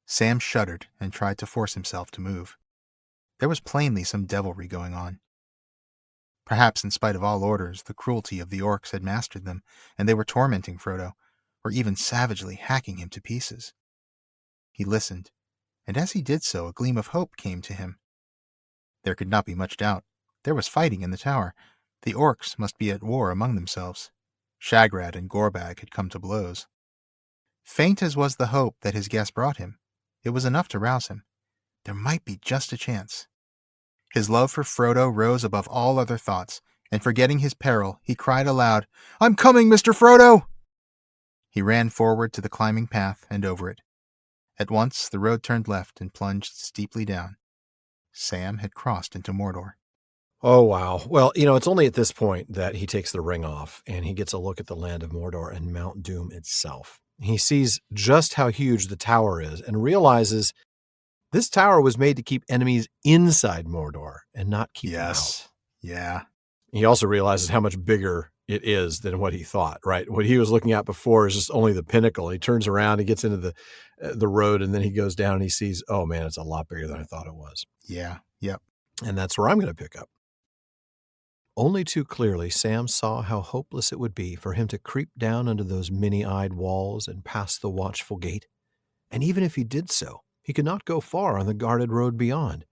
Sam shuddered and tried to force himself to move. There was plainly some devilry going on. Perhaps in spite of all orders, the cruelty of the orcs had mastered them, and they were tormenting Frodo, or even savagely hacking him to pieces. He listened, and as he did so, a gleam of hope came to him. There could not be much doubt. There was fighting in the tower. The orcs must be at war among themselves. Shagrad and Gorbag had come to blows. Faint as was the hope that his guest brought him, it was enough to rouse him. There might be just a chance. His love for Frodo rose above all other thoughts, and forgetting his peril, he cried aloud, "I'm coming, Mr. Frodo!" He ran forward to the climbing path and over it. At once the road turned left and plunged steeply down. Sam had crossed into Mordor. Oh, wow. Well, it's only at this point that he takes the ring off and he gets a look at the land of Mordor and Mount Doom itself. He sees just how huge the tower is and realizes this tower was made to keep enemies inside Mordor and not keep them out. Yeah. He also realizes how much bigger it is than what he thought, right? What he was looking at before is just only the pinnacle. He turns around, he gets into the road, and then he goes down and he sees, oh man, it's a lot bigger than I thought it was. Yeah. Yep. And that's where I'm going to pick up. Only too clearly, Sam saw how hopeless it would be for him to creep down under those many-eyed walls and past the watchful gate. And even if he did so, he could not go far on the guarded road beyond.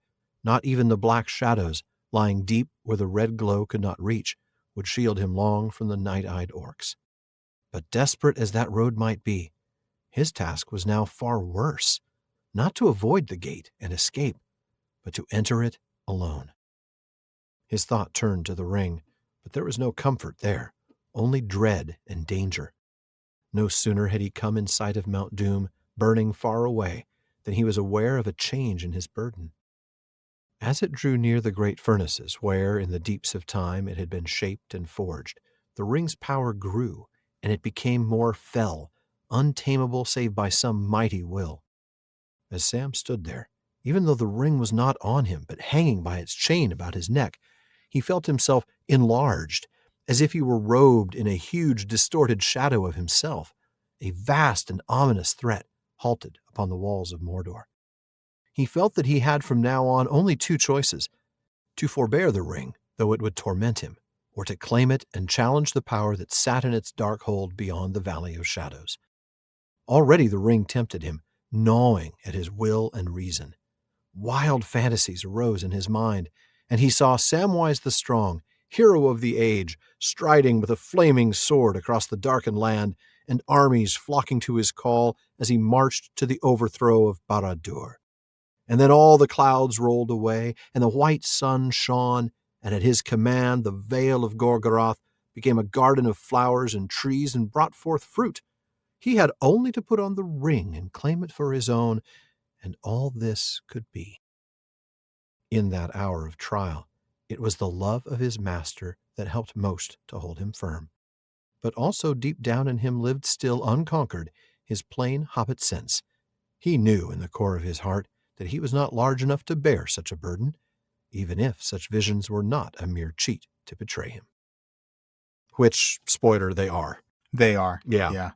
Not even the black shadows, lying deep where the red glow could not reach, would shield him long from the night-eyed orcs. But desperate as that road might be, his task was now far worse, not to avoid the gate and escape, but to enter it alone. His thought turned to the ring, but there was no comfort there, only dread and danger. No sooner had he come in sight of Mount Doom, burning far away, than he was aware of a change in his burden. As it drew near the great furnaces, where, in the deeps of time, it had been shaped and forged, the ring's power grew, and it became more fell, untamable save by some mighty will. As Sam stood there, even though the ring was not on him, but hanging by its chain about his neck, he felt himself enlarged, as if he were robed in a huge, distorted shadow of himself. A vast and ominous threat halted upon the walls of Mordor. He felt that he had from now on only two choices: to forbear the ring, though it would torment him, or to claim it and challenge the power that sat in its dark hold beyond the Valley of Shadows. Already the ring tempted him, gnawing at his will and reason. Wild fantasies arose in his mind, and he saw Samwise the Strong, hero of the age, striding with a flaming sword across the darkened land, and armies flocking to his call as he marched to the overthrow of Barad-dûr. And then all the clouds rolled away, and the white sun shone, and at his command the Vale of Gorgoroth became a garden of flowers and trees and brought forth fruit. He had only to put on the ring and claim it for his own, and all this could be. In that hour of trial, it was the love of his master that helped most to hold him firm. But also deep down in him lived still unconquered his plain hobbit sense. He knew in the core of his heart that he was not large enough to bear such a burden, even if such visions were not a mere cheat to betray him. Which, spoiler, they are. They are. Yeah. Yeah.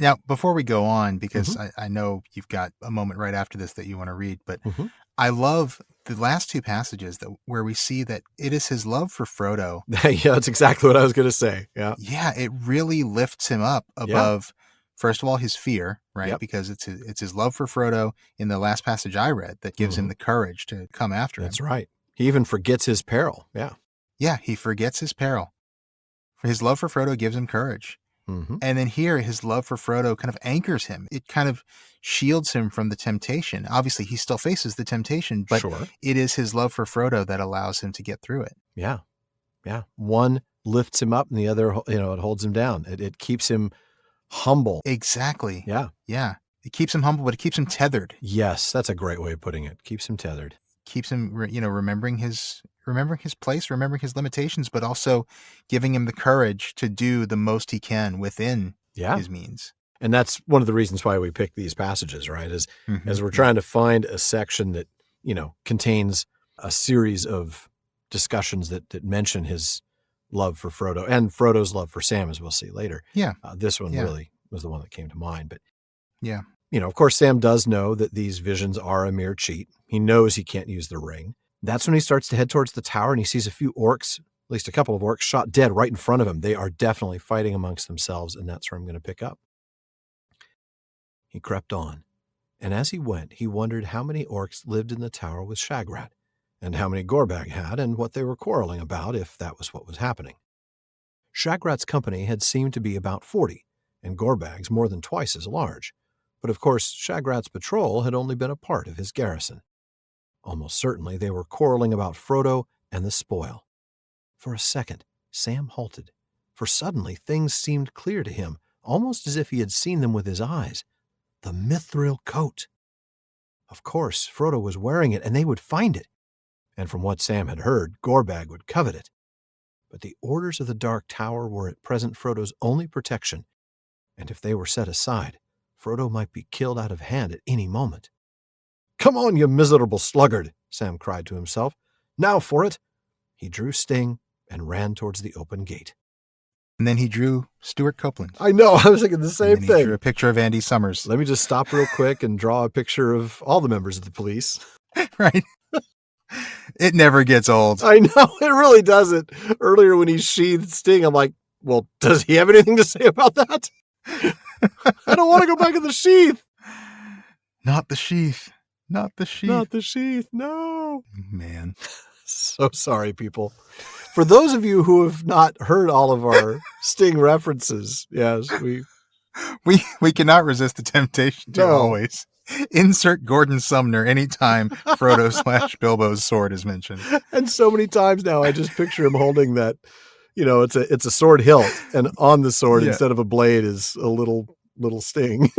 Now, before we go on, because I know you've got a moment right after this that you want to read, but I love the last two passages where we see that it is his love for Frodo. Yeah, that's exactly what I was going to say. Yeah. Yeah, it really lifts him up above, first of all, his fear, right? Yep. Because it's his love for Frodo in the last passage I read that gives him the courage to come after him. That's right. He even forgets his peril. Yeah. Yeah, he forgets his peril. His love for Frodo gives him courage. And then here, his love for Frodo kind of anchors him. It kind of shields him from the temptation. Obviously, he still faces the temptation, but it is his love for Frodo that allows him to get through it. Yeah. Yeah. One lifts him up and the other, it holds him down. It keeps him humble. Exactly. Yeah. Yeah. It keeps him humble, but it keeps him tethered. Yes. That's a great way of putting it. Keeps him tethered. Keeps him, remembering his place, remembering his limitations, but also giving him the courage to do the most he can within his means. And that's one of the reasons why we pick these passages, right? As we're trying to find a section that, contains a series of discussions that mention his love for Frodo and Frodo's love for Sam, as we'll see later. Yeah. This one really was the one that came to mind. But yeah. Of course, Sam does know that these visions are a mere cheat. He knows he can't use the ring. That's when he starts to head towards the tower and he sees a few orcs, at least a couple of orcs, shot dead right in front of him. They are definitely fighting amongst themselves, and that's where I'm going to pick up. He crept on, and as he went, he wondered how many orcs lived in the tower with Shagrat, and how many Gorbag had, and what they were quarreling about, if that was what was happening. Shagrat's company had seemed to be about 40, and Gorbag's more than twice as large. But of course, Shagrat's patrol had only been a part of his garrison. Almost certainly they were quarreling about Frodo and the spoil. For a second, Sam halted, for suddenly things seemed clear to him, almost as if he had seen them with his eyes. The mithril coat. Of course, Frodo was wearing it, and they would find it. And from what Sam had heard, Gorbag would covet it. But the orders of the Dark Tower were at present Frodo's only protection, and if they were set aside, Frodo might be killed out of hand at any moment. "Come on, you miserable sluggard," Sam cried to himself. "Now for it." He drew Sting and ran towards the open gate. And then he drew Stuart Copeland. I know, I was thinking the same thing. He drew a picture of Andy Summers. Let me just stop real quick and draw a picture of all the members of the police. Right. It never gets old. I know, it really doesn't. Earlier when he sheathed Sting, I'm like, well, does he have anything to say about that? I don't want to go back in the sheath. Not the sheath. Not the sheath. Not the sheath. No. Man. So sorry, people. For those of you who have not heard all of our Sting references, yes, we cannot resist the temptation to always insert Gordon Sumner anytime Frodo / Bilbo's sword is mentioned. And so many times now, I just picture him holding that. It's a sword hilt, and on the sword instead of a blade is a little Sting.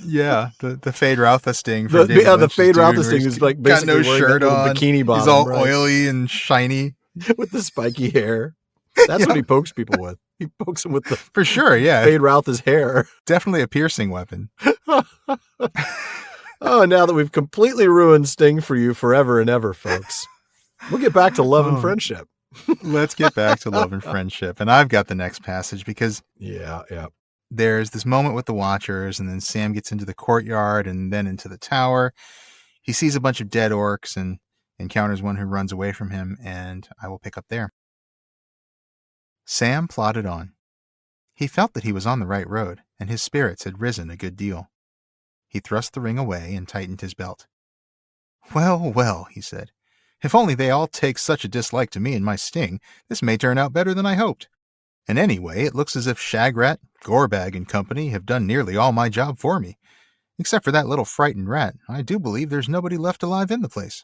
Yeah, the Feyd-Rautha Sting. The Feyd-Rautha Sting is like basically got no shirt on, bikini bottom. He's all oily and shiny with the spiky hair. That's what he pokes people with. He pokes them with the for sure. Yeah, Feyd-Rautha's hair. Definitely a piercing weapon. Oh, now that we've completely ruined Sting for you forever and ever, folks, we'll get back to love and friendship. Let's get back to love and friendship. And I've got the next passage because there's this moment with the Watchers, and then Sam gets into the courtyard and then into the tower. He sees a bunch of dead orcs and encounters one who runs away from him, and I will pick up there. Sam plodded on. He felt that he was on the right road, and his spirits had risen a good deal. He thrust the ring away and tightened his belt. "Well, well," he said. "If only they all take such a dislike to me and my sting, this may turn out better than I hoped. And anyway, it looks as if Shagrat, Gorbag, and company have done nearly all my job for me. Except for that little frightened rat, I do believe there's nobody left alive in the place."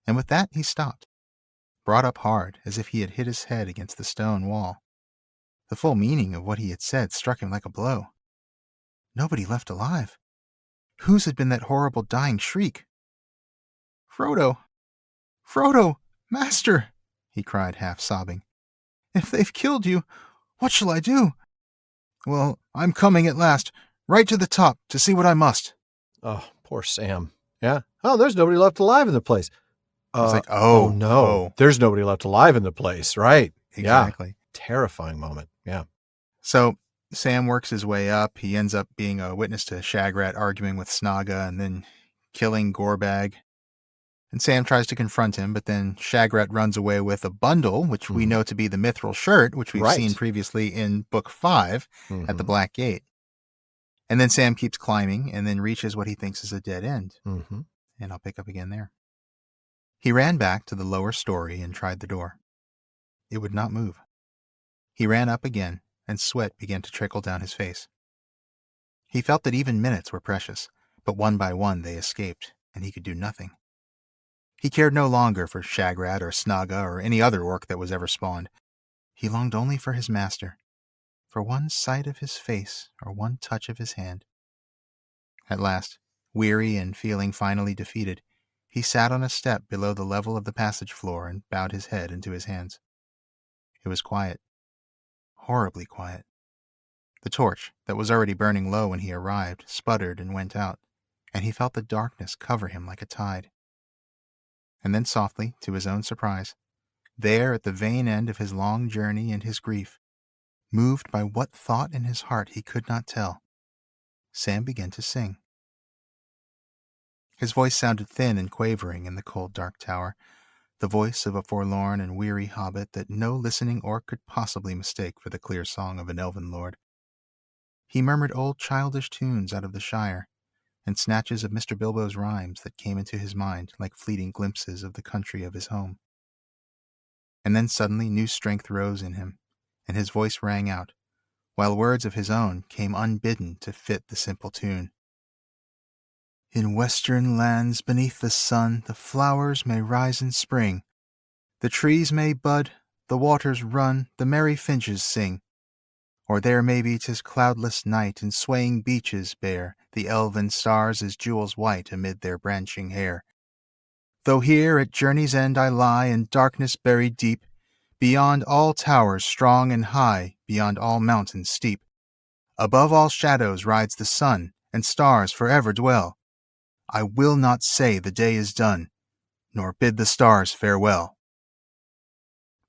And with that, he stopped. brought up hard, as if he had hit his head against the stone wall. The full meaning of what he had said struck him like a blow. Nobody left alive. Whose had been that horrible dying shriek? "Frodo! Frodo! Master!" he cried, half sobbing. "If they've killed you, what shall I do?" "Well, I'm coming at last, right to the top, to see what I must." Oh, poor Sam. Yeah. Oh, there's nobody left alive in the place. It's like, oh no, there's nobody left alive in the place, right? Exactly. Yeah. Terrifying moment. Yeah. So Sam works his way up. He ends up being a witness to Shagrat arguing with Snaga and then killing Gorbag. And Sam tries to confront him, but then Shagrat runs away with a bundle, which we know to be the mithril shirt, which we've seen previously in Book 5 at the Black Gate. And then Sam keeps climbing and then reaches what he thinks is a dead end. And I'll pick up again there. He ran back to the lower story and tried the door. It would not move. He ran up again, and sweat began to trickle down his face. He felt that even minutes were precious, but one by one they escaped, and he could do nothing. He cared no longer for Shagrat or Snaga or any other orc that was ever spawned. He longed only for his master, for one sight of his face or one touch of his hand. At last, weary and feeling finally defeated, he sat on a step below the level of the passage floor and bowed his head into his hands. It was quiet. Horribly quiet. The torch, that was already burning low when he arrived, sputtered and went out, and he felt the darkness cover him like a tide. And then softly, to his own surprise, there at the vain end of his long journey and his grief, moved by what thought in his heart he could not tell, Sam began to sing. His voice sounded thin and quavering in the cold dark tower, the voice of a forlorn and weary hobbit that no listening orc could possibly mistake for the clear song of an elven lord. He murmured old childish tunes out of the Shire, and snatches of Mr. Bilbo's rhymes that came into his mind like fleeting glimpses of the country of his home. And then suddenly new strength rose in him, and his voice rang out, while words of his own came unbidden to fit the simple tune. "In western lands beneath the sun, the flowers may rise in spring. The trees may bud, the waters run, the merry finches sing. Or there maybe 'tis cloudless night, and swaying beeches bear the elven stars as jewels white amid their branching hair. Though here at journey's end I lie, in darkness buried deep, beyond all towers strong and high, beyond all mountains steep. Above all shadows rides the sun, and stars forever dwell. I will not say the day is done, nor bid the stars farewell."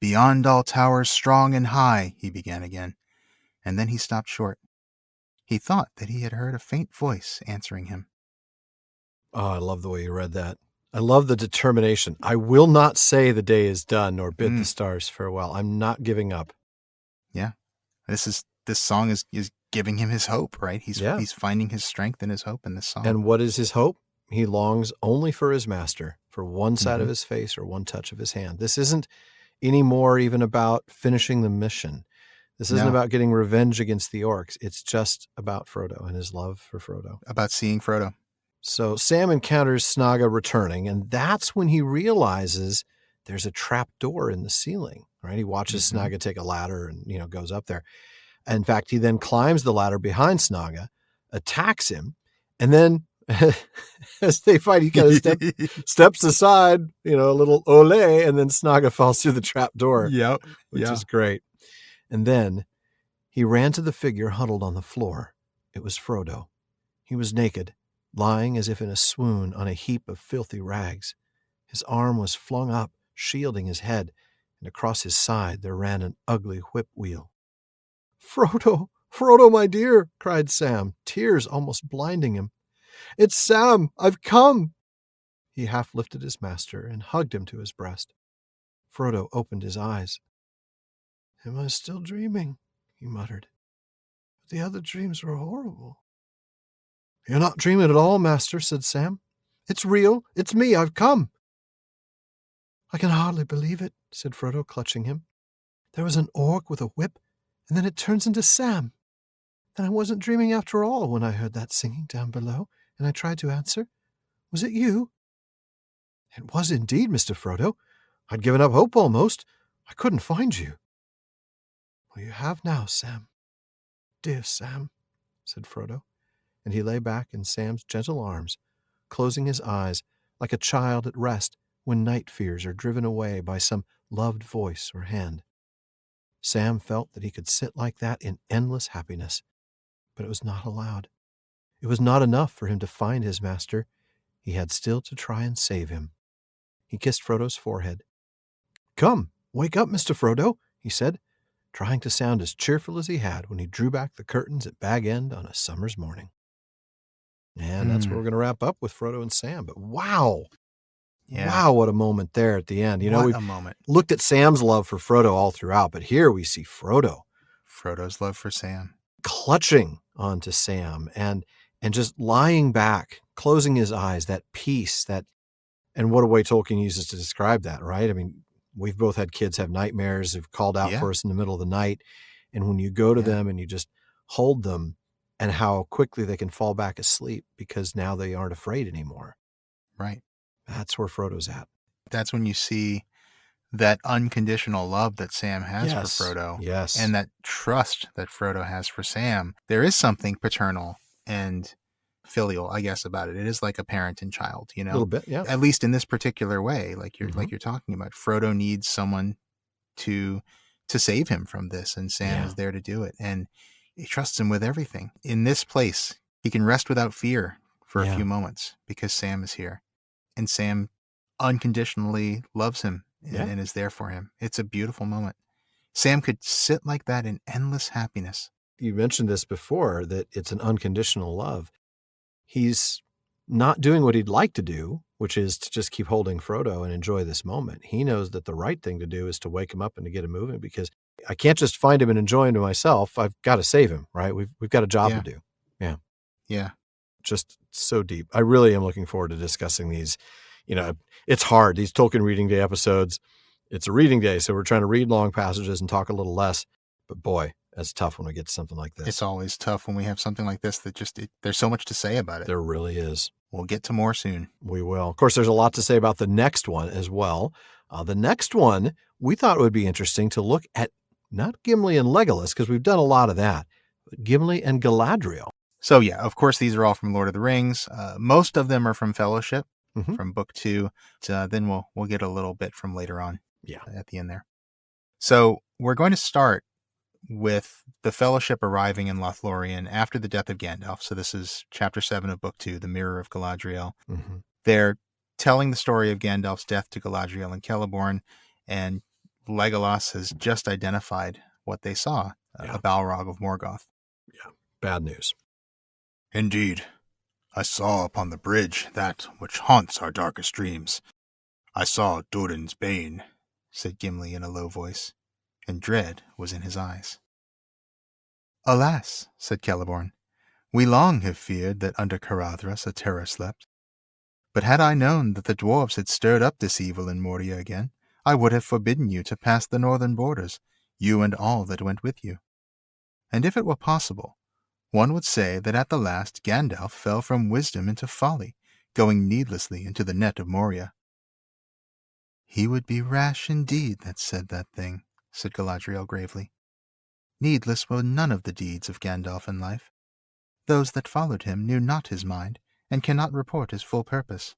"Beyond all towers strong and high," he began again, and then he stopped short. He thought that he had heard a faint voice answering him. Oh, I love the way you read that. I love the determination. I will not say the day is done, nor bid the stars farewell. I'm not giving up. Yeah. This song is giving him his hope, right? He's finding his strength and his hope in this song. And what is his hope? He longs only for his master, for one side of his face or one touch of his hand. This isn't anymore even about finishing the mission. This isn't about getting revenge against the orcs. It's just about Frodo and his love for Frodo. About seeing Frodo. So Sam encounters Snaga returning, and that's when he realizes there's a trap door in the ceiling, right? He watches Snaga take a ladder and, goes up there. In fact, he then climbs the ladder behind Snaga, attacks him, and then as they fight, he kind of steps aside, a little ole, and then Snaga falls through the trap door, which is great. And then he ran to the figure huddled on the floor. It was Frodo. He was naked, lying as if in a swoon on a heap of filthy rags. His arm was flung up, shielding his head, and across his side there ran an ugly whip wheel. "Frodo, Frodo, my dear," cried Sam, tears almost blinding him. "It's Sam! I've come!" He half lifted his master and hugged him to his breast. Frodo opened his eyes. "Am I still dreaming?" he muttered. "But the other dreams were horrible." "You're not dreaming at all, master," said Sam. "It's real. It's me. I've come." "I can hardly believe it," said Frodo, clutching him. "There was an orc with a whip, and then it turns into Sam. Then I wasn't dreaming after all when I heard that singing down below, and I tried to answer. Was it you?" "It was indeed, Mr. Frodo. I'd given up hope almost. I couldn't find you." "Well, you have now, Sam. Dear Sam," said Frodo, and he lay back in Sam's gentle arms, closing his eyes like a child at rest when night fears are driven away by some loved voice or hand. Sam felt that he could sit like that in endless happiness, but it was not allowed. It was not enough for him to find his master. He had still to try and save him. He kissed Frodo's forehead. "Come, wake up, Mr. Frodo," he said, trying to sound as cheerful as he had when he drew back the curtains at Bag End on a summer's morning. And that's where we're going to wrap up with Frodo and Sam. But wow. Yeah. Wow, what a moment there at the end. What a moment. Looked at Sam's love for Frodo all throughout, but here we see Frodo's love for Sam. Clutching onto Sam and just lying back, closing his eyes, that peace, and what a way Tolkien uses to describe that, right? I mean, we've both had kids have nightmares, who've called out for us in the middle of the night. And when you go to them and you just hold them, and how quickly they can fall back asleep because now they aren't afraid anymore. Right. That's where Frodo's at. That's when you see that unconditional love that Sam has for Frodo. Yes. And that trust that Frodo has for Sam. There is something paternal and filial, I guess, about it. It is like a parent and child, you know? A little bit, yeah. At least in this particular way, like you're talking about. Frodo needs someone to save him from this, and Sam is there to do it. And he trusts him with everything. In this place, he can rest without fear for a few moments because Sam is here. And Sam unconditionally loves him and is there for him. It's a beautiful moment. Sam could sit like that in endless happiness. You mentioned this before, that it's an unconditional love. He's not doing what he'd like to do, which is to just keep holding Frodo and enjoy this moment. He knows that the right thing to do is to wake him up and to get him moving, because I can't just find him and enjoy him to myself. I've got to save him, right? We've got a job to do. Yeah. Yeah. Just so deep. I really am looking forward to discussing these. You know, it's hard. These Tolkien Reading Day episodes, it's a reading day, so we're trying to read long passages and talk a little less. But boy, that's tough when we get to something like this. It's always tough when we have something like this that just, there's so much to say about it. There really is. We'll get to more soon. We will. Of course, there's a lot to say about the next one as well. The next one, we thought it would be interesting to look at not Gimli and Legolas, because we've done a lot of that, but Gimli and Galadriel. So yeah, of course, these are all from Lord of the Rings. Most of them are from Fellowship, from Book 2. Then we'll get a little bit from later on at the end there. So we're going to start with the Fellowship arriving in Lothlorien after the death of Gandalf. So this is Chapter 7 of Book 2, The Mirror of Galadriel. They're telling the story of Gandalf's death to Galadriel and Celeborn, and Legolas has just identified what they saw, a Balrog of Morgoth. Yeah, bad news. Indeed, I saw upon the bridge that which haunts our darkest dreams. I saw Durin's bane, said Gimli in a low voice, and dread was in his eyes. Alas, said Celeborn, we long have feared that under Caradhras a terror slept. But had I known that the dwarves had stirred up this evil in Moria again, I would have forbidden you to pass the northern borders, you and all that went with you. And if it were possible, one would say that at the last Gandalf fell from wisdom into folly, going needlessly into the net of Moria. He would be rash indeed that said that thing, said Galadriel gravely. Needless were none of the deeds of Gandalf in life. Those that followed him knew not his mind, and cannot report his full purpose.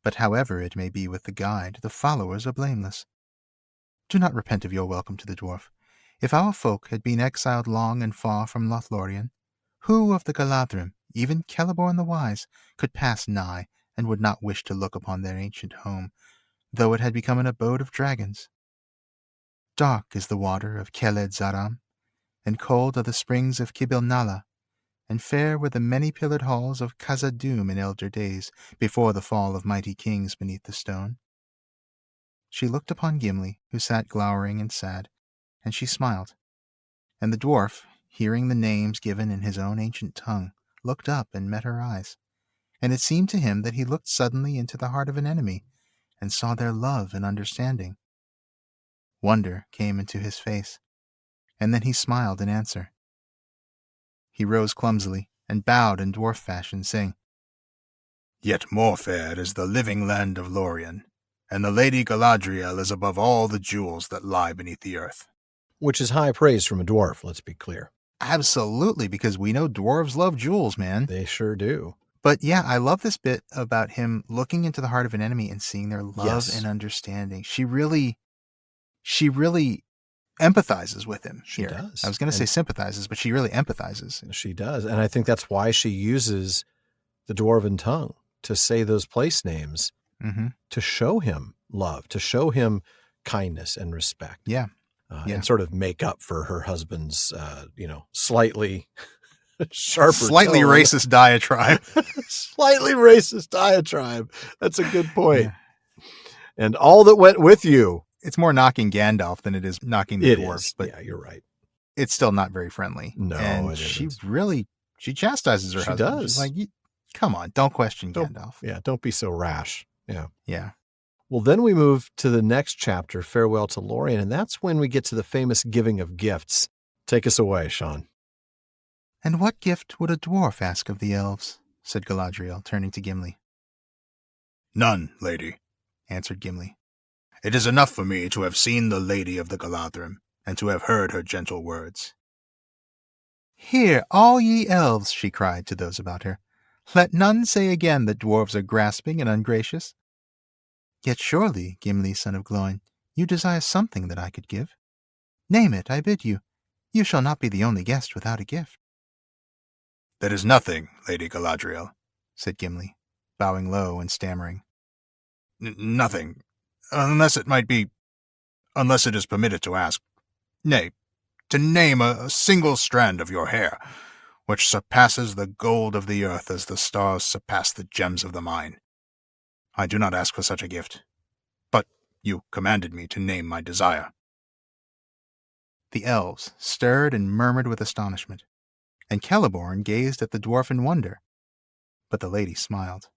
But however it may be with the guide, the followers are blameless. Do not repent of your welcome to the dwarf. If our folk had been exiled long and far from Lothlorien, who of the Galadhrim, even Celeborn the Wise, could pass nigh and would not wish to look upon their ancient home, though it had become an abode of dragons? Dark is the water of Keled Zaram, and cold are the springs of Kibil Nala, and fair were the many-pillared halls of Khazad-dûm in elder days, before the fall of mighty kings beneath the stone. She looked upon Gimli, who sat glowering and sad, and she smiled. And the dwarf, hearing the names given in his own ancient tongue, looked up and met her eyes. And it seemed to him that he looked suddenly into the heart of an enemy, and saw their love and understanding. Wonder came into his face, and then he smiled in answer. He rose clumsily, and bowed in dwarf fashion, saying, Yet more fair is the living land of Lorien, and the Lady Galadriel is above all the jewels that lie beneath the earth. Which is high praise from a dwarf, let's be clear. Absolutely, because we know dwarves love jewels, man. They sure do. But yeah, I love this bit about him looking into the heart of an enemy and seeing their love Yes. and understanding. She really empathizes with him. She here. does. I was going to say sympathizes, but she really empathizes. She does. And I think that's why she uses the dwarven tongue to say those place names, to show him love, to show him kindness and respect. Yeah. And sort of make up for her husband's, slightly sharper, slightly tone. racist diatribe. Slightly racist diatribe. That's a good point. Yeah. And all that went with you. It's more knocking Gandalf than it is knocking the dwarves. But yeah, you're right. It's still not very friendly. No, and she chastises her husband. Does. She's like, come on, don't question Gandalf. Yeah, don't be so rash. Yeah. Yeah. Well, then we move to the next chapter, Farewell to Lorien, and that's when we get to the famous giving of gifts. Take us away, Sean. And what gift would a dwarf ask of the elves? Said Galadriel, turning to Gimli. None, lady, answered Gimli. It is enough for me to have seen the Lady of the Galadrim, and to have heard her gentle words. Hear, all ye elves, she cried to those about her. Let none say again that dwarves are grasping and ungracious. Yet surely, Gimli, son of Gloin, you desire something that I could give. Name it, I bid you. You shall not be the only guest without a gift. That is nothing, Lady Galadriel, said Gimli, bowing low and stammering. Nothing, unless it is permitted to ask. Nay, to name a single strand of your hair, which surpasses the gold of the earth as the stars surpass the gems of the mine. I do not ask for such a gift, but you commanded me to name my desire. The elves stirred and murmured with astonishment, and Celeborn gazed at the dwarf in wonder, but the lady smiled.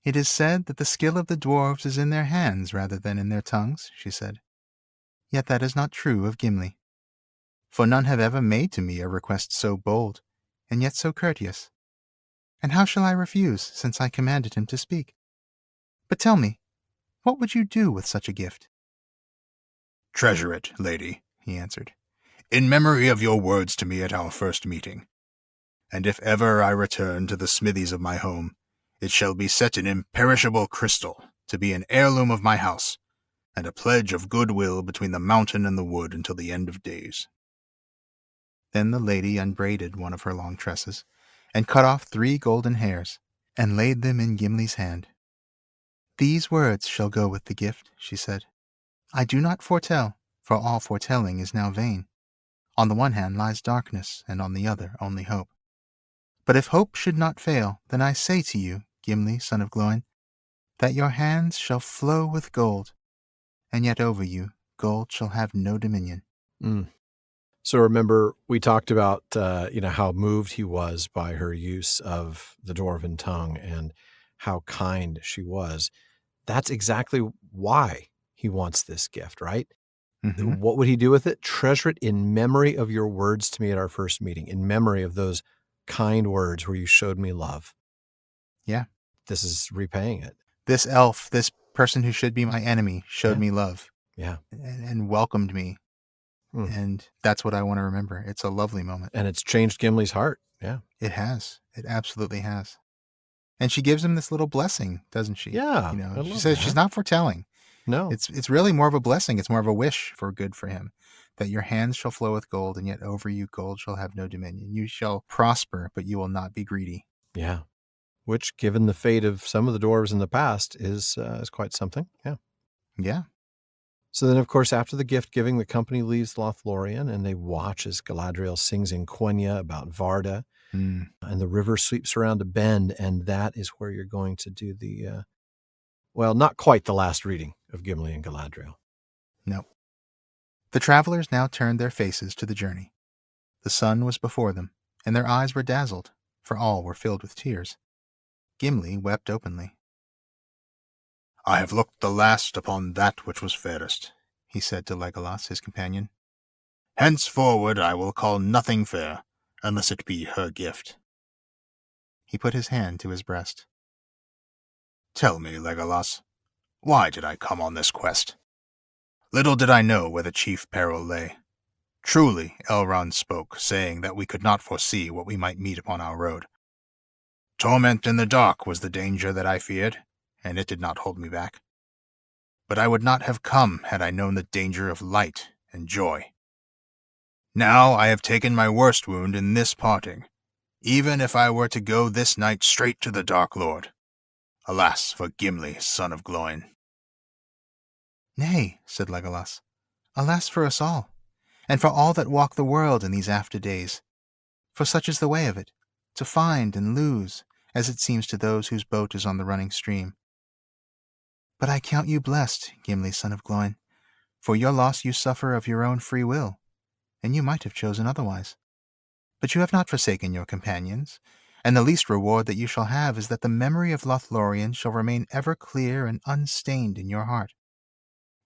It is said that the skill of the dwarves is in their hands rather than in their tongues, she said. Yet that is not true of Gimli, for none have ever made to me a request so bold, and yet so courteous. And how shall I refuse, since I commanded him to speak? But tell me, what would you do with such a gift? Treasure it, lady, he answered, in memory of your words to me at our first meeting. And if ever I return to the smithies of my home, it shall be set in imperishable crystal, to be an heirloom of my house, and a pledge of goodwill between the mountain and the wood until the end of days. Then the lady unbraided one of her long tresses, and cut off 3 golden hairs, and laid them in Gimli's hand. These words shall go with the gift, she said. I do not foretell, for all foretelling is now vain. On the one hand lies darkness, and on the other only hope. But if hope should not fail, then I say to you, Gimli, son of Gloin, that your hands shall flow with gold, and yet over you gold shall have no dominion. So remember, we talked about, how moved he was by her use of the dwarven tongue and how kind she was. That's exactly why he wants this gift, right? Mm-hmm. What would he do with it? Treasure it in memory of your words to me at our first meeting, in memory of those kind words where you showed me love. Yeah. This is repaying it. This elf, this person who should be my enemy, showed me love. Yeah. And welcomed me. And that's what I want to remember. It's a lovely moment. And it's changed Gimli's heart. Yeah. It has. It absolutely has. And she gives him this little blessing, doesn't she? Yeah. She says she's not foretelling. No. It's really more of a blessing. It's more of a wish for good for him. That your hands shall flow with gold, and yet over you gold shall have no dominion. You shall prosper, but you will not be greedy. Yeah. Which, given the fate of some of the dwarves in the past, is quite something. Yeah. Yeah. So then, of course, after the gift giving, the company leaves Lothlorien, and they watch as Galadriel sings in Quenya about Varda, and the river sweeps around a bend, and that is where you're going to do the, not quite the last reading of Gimli and Galadriel. No. The travelers now turned their faces to the journey. The sun was before them, and their eyes were dazzled, for all were filled with tears. Gimli wept openly. I have looked the last upon that which was fairest, he said to Legolas, his companion. Henceforward I will call nothing fair, unless it be her gift. He put his hand to his breast. Tell me, Legolas, Why did I come on this quest? Little did I know where the chief peril lay. Truly, Elrond spoke, saying that we could not foresee what we might meet upon our road. Torment in the dark was the danger that I feared, and it did not hold me back. But I would not have come had I known the danger of light and joy. Now I have taken my worst wound in this parting, even if I were to go this night straight to the Dark Lord. Alas for Gimli, son of Gloin. Nay, said Legolas, alas for us all, and for all that walk the world in these after days. For such is the way of it, to find and lose, as it seems to those whose boat is on the running stream. But I count you blessed, Gimli, son of Gloin, for your loss you suffer of your own free will, and you might have chosen otherwise. But you have not forsaken your companions, and the least reward that you shall have is that the memory of Lothlorien shall remain ever clear and unstained in your heart,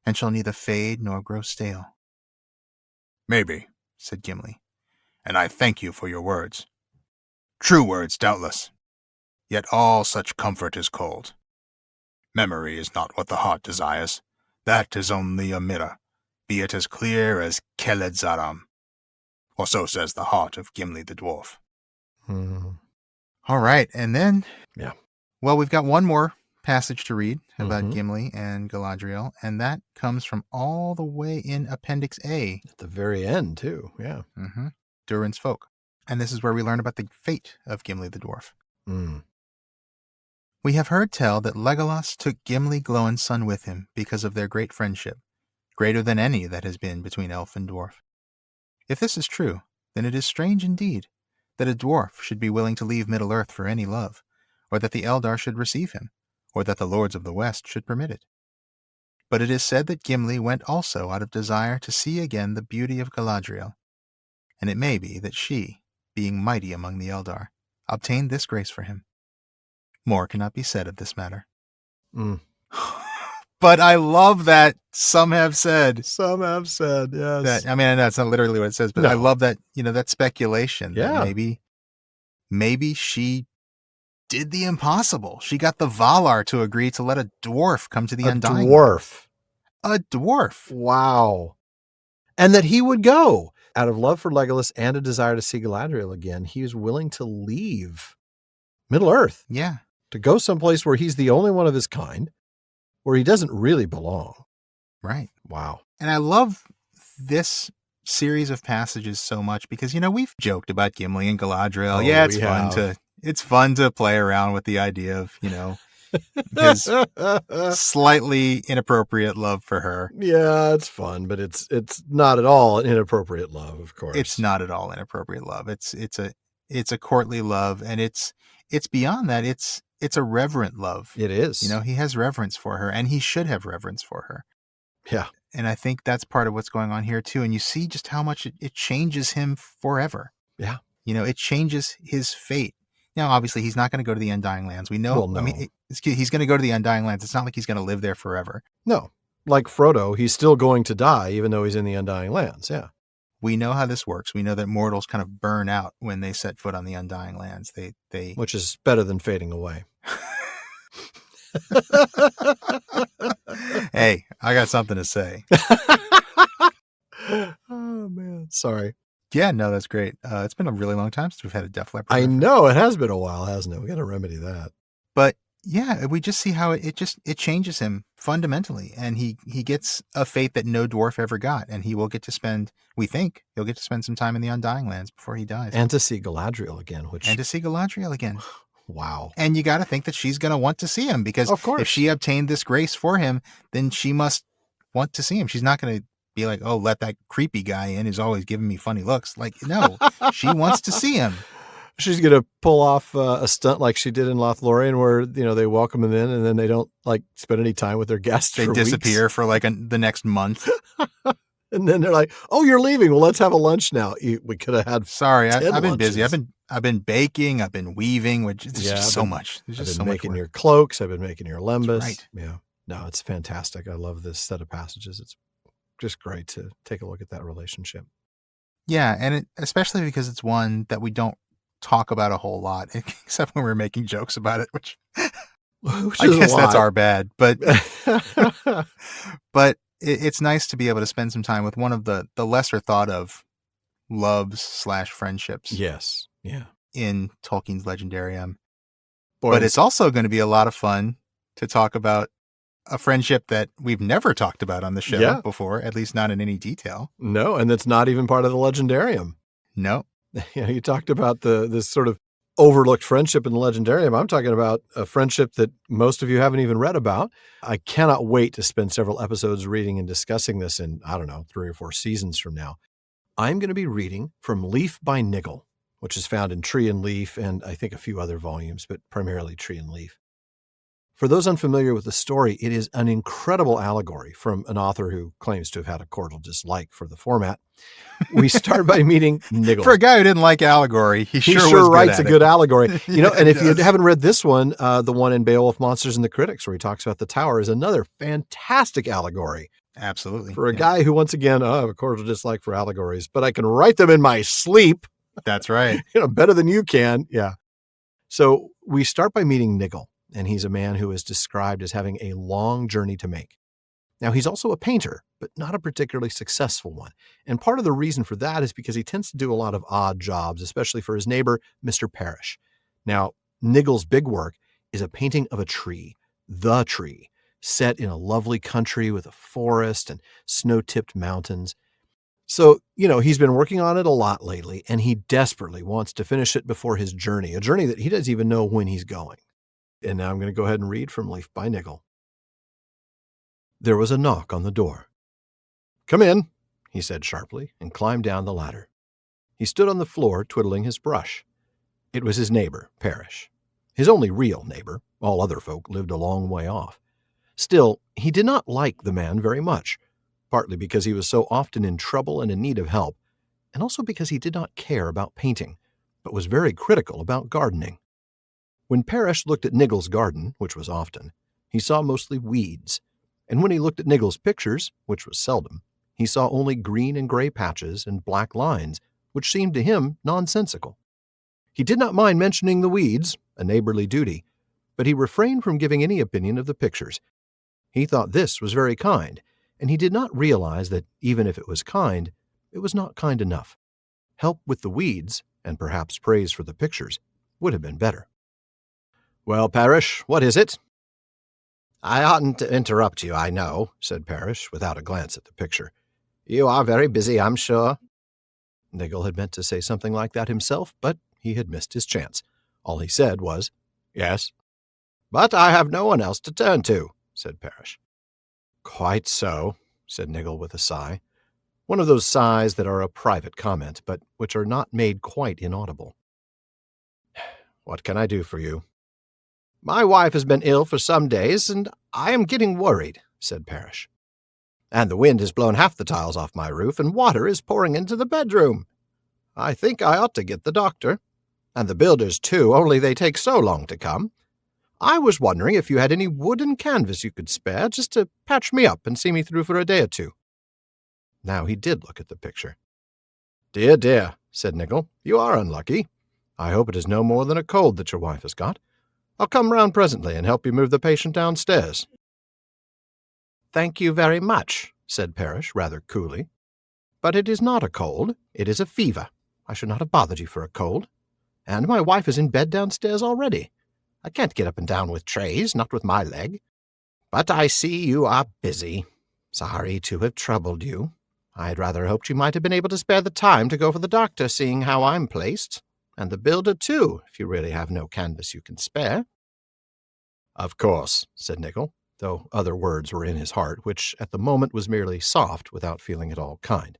and shall neither fade nor grow stale. Maybe, said Gimli, and I thank you for your words. True words, doubtless. Yet all such comfort is cold. Memory is not what the heart desires. That is only a mirror, be it as clear as Keled-Zaram. Or so says the heart of Gimli the dwarf. All right, and then... Yeah. Well, we've got one more passage to read about Gimli and Galadriel, and that comes from all the way in Appendix A. At the very end, too, yeah. Durin's Folk. And this is where we learn about the fate of Gimli the dwarf. We have heard tell that Legolas took Gimli Gloin's son with him because of their great friendship, greater than any that has been between elf and dwarf. If this is true, then it is strange indeed that a dwarf should be willing to leave Middle-earth for any love, or that the Eldar should receive him, or that the lords of the West should permit it. But it is said that Gimli went also out of desire to see again the beauty of Galadriel, and it may be that she, being mighty among the Eldar, obtained this grace for him. More cannot be said of this matter. But I love that some have said. Yes. That, I mean, I know it's not literally what it says, but I love that, that speculation. Yeah. That maybe she did the impossible. She got the Valar to agree to let a dwarf come to the Undying. A dwarf. Wow. And that he would go. Out of love for Legolas and a desire to see Galadriel again, he was willing to leave Middle-earth. Yeah. To go someplace where he's the only one of his kind, where he doesn't really belong. Right. Wow. And I love this series of passages so much because, we've joked about Gimli and Galadriel. It's fun to play around with the idea of, his slightly inappropriate love for her. Yeah, it's fun, but it's not at all inappropriate love, of course. It's not at all inappropriate love. It's a courtly love, and it's beyond that. It's a reverent love. It is. He has reverence for her, and he should have reverence for her. Yeah. And I think that's part of what's going on here, too. And you see just how much it changes him forever. Yeah. It changes his fate. Now, obviously, he's not going to go to the Undying Lands. We know. Well, no. I mean, he's going to go to the Undying Lands. It's not like he's going to live there forever. No. Like Frodo, he's still going to die, even though he's in the Undying Lands. Yeah. We know how this works. We know that mortals kind of burn out when they set foot on the Undying Lands. They Which is better than fading away. Hey, I got something to say. Oh, man. Sorry. Yeah, no, that's great. It's been a really long time since we've had a Def Leppard. I know. It has been a while, hasn't it? We got to remedy that. But yeah, we just see how it changes him fundamentally. And he gets a fate that no dwarf ever got. And he will get to spend, we think, he'll get to spend some time in the Undying Lands before he dies. And to see Galadriel again. Wow. And you got to think that she's going to want to see him because of course. If she obtained this grace for him, then she must want to see him. She's not going to be like, oh, let that creepy guy in who's always giving me funny looks. Like, no, she wants to see him. She's going to pull off a stunt like she did in Lothlorien where, they welcome him in and then they don't spend any time with their guests. They disappear for the next month. And then they're like, oh, you're leaving. Well, let's have a lunch now. We could have had. Sorry, I've been busy. I've been baking. I've been weaving, which is just so much. I've been making your cloaks. I've been making your lembas. Right. Yeah. No, it's fantastic. I love this set of passages. It's just great to take a look at that relationship. Yeah. And especially because it's one that we don't talk about a whole lot, except when we're making jokes about it, which Which I is a guess that's lot. our bad, but it's nice to be able to spend some time with one of the lesser thought of loves/friendships Yes. Yeah. in Tolkien's Legendarium. Boy, But it's also going to be a lot of fun to talk about a friendship that we've never talked about on the show Yeah. before, at least not in any detail. No, and that's not even part of the Legendarium. No. You talked about this sort of overlooked friendship in the Legendarium. I'm talking about a friendship that most of you haven't even read about. I cannot wait to spend several episodes reading and discussing this in, 3 or 4 seasons from now. I'm going to be reading from Leaf by Niggle, which is found in Tree and Leaf and I think a few other volumes, but primarily Tree and Leaf. For those unfamiliar with the story, it is an incredible allegory from an author who claims to have had a cordial dislike for the format. We start by meeting Niggle. For a guy who didn't like allegory, he sure was good writes at a good it. allegory. And if you does. haven't read this one, the one in Beowulf Monsters and the Critics, where he talks about the tower, is another fantastic allegory. Absolutely. For a guy who, once again, I have a cordial dislike for allegories, but I can write them in my sleep. That's right. Better than you can. Yeah. So we start by meeting Niggle, and he's a man who is described as having a long journey to make. Now, he's also a painter, but not a particularly successful one. And part of the reason for that is because he tends to do a lot of odd jobs, especially for his neighbor, Mr. Parrish. Now, Niggle's big work is a painting of a tree, the tree, set in a lovely country with a forest and snow-tipped mountains. So, he's been working on it a lot lately, and he desperately wants to finish it before his journey, a journey that he doesn't even know when he's going. And now I'm going to go ahead and read from Leaf by Niggle. There was a knock on the door. "Come in," he said sharply, and climbed down the ladder. He stood on the floor, twiddling his brush. It was his neighbor, Parrish. His only real neighbor. All other folk lived a long way off. Still, he did not like the man very much, partly because he was so often in trouble and in need of help, and also because he did not care about painting, but was very critical about gardening. When Parrish looked at Niggle's garden, which was often, he saw mostly weeds, and when he looked at Niggle's pictures, which was seldom, he saw only green and gray patches and black lines, which seemed to him nonsensical. He did not mind mentioning the weeds, a neighborly duty, but he refrained from giving any opinion of the pictures. He thought this was very kind, and he did not realize that even if it was kind, it was not kind enough. Help with the weeds, and perhaps praise for the pictures, would have been better. "Well, Parrish, what is it?" "I oughtn't to interrupt you, I know," said Parrish, without a glance at the picture. "You are very busy, I'm sure." Niggle had meant to say something like that himself, but he had missed his chance. All he said was, "Yes." "But I have no one else to turn to," said Parrish. "Quite so," said Niggle with a sigh. One of those sighs that are a private comment, but which are not made quite inaudible. "What can I do for you?" "My wife has been ill for some days, and I am getting worried," said Parrish. "And the wind has blown half the tiles off my roof, and water is pouring into the bedroom. I think I ought to get the doctor. And the builders, too, only they take so long to come. I was wondering if you had any wood and canvas you could spare, just to patch me up and see me through for a day or two." Now he did look at the picture. "Dear, dear," said Niggle, "you are unlucky. I hope it is no more than a cold that your wife has got. I'll come round presently and help you move the patient downstairs." "Thank you very much," said Parrish, rather coolly. "But it is not a cold. It is a fever. I should not have bothered you for a cold. And my wife is in bed downstairs already. I can't get up and down with trays, not with my leg. But I see you are busy. Sorry to have troubled you. I had rather hoped you might have been able to spare the time to go for the doctor, seeing how I'm placed. And the builder, too, if you really have no canvas you can spare." "Of course," said Niggle, though other words were in his heart, which at the moment was merely soft without feeling at all kind.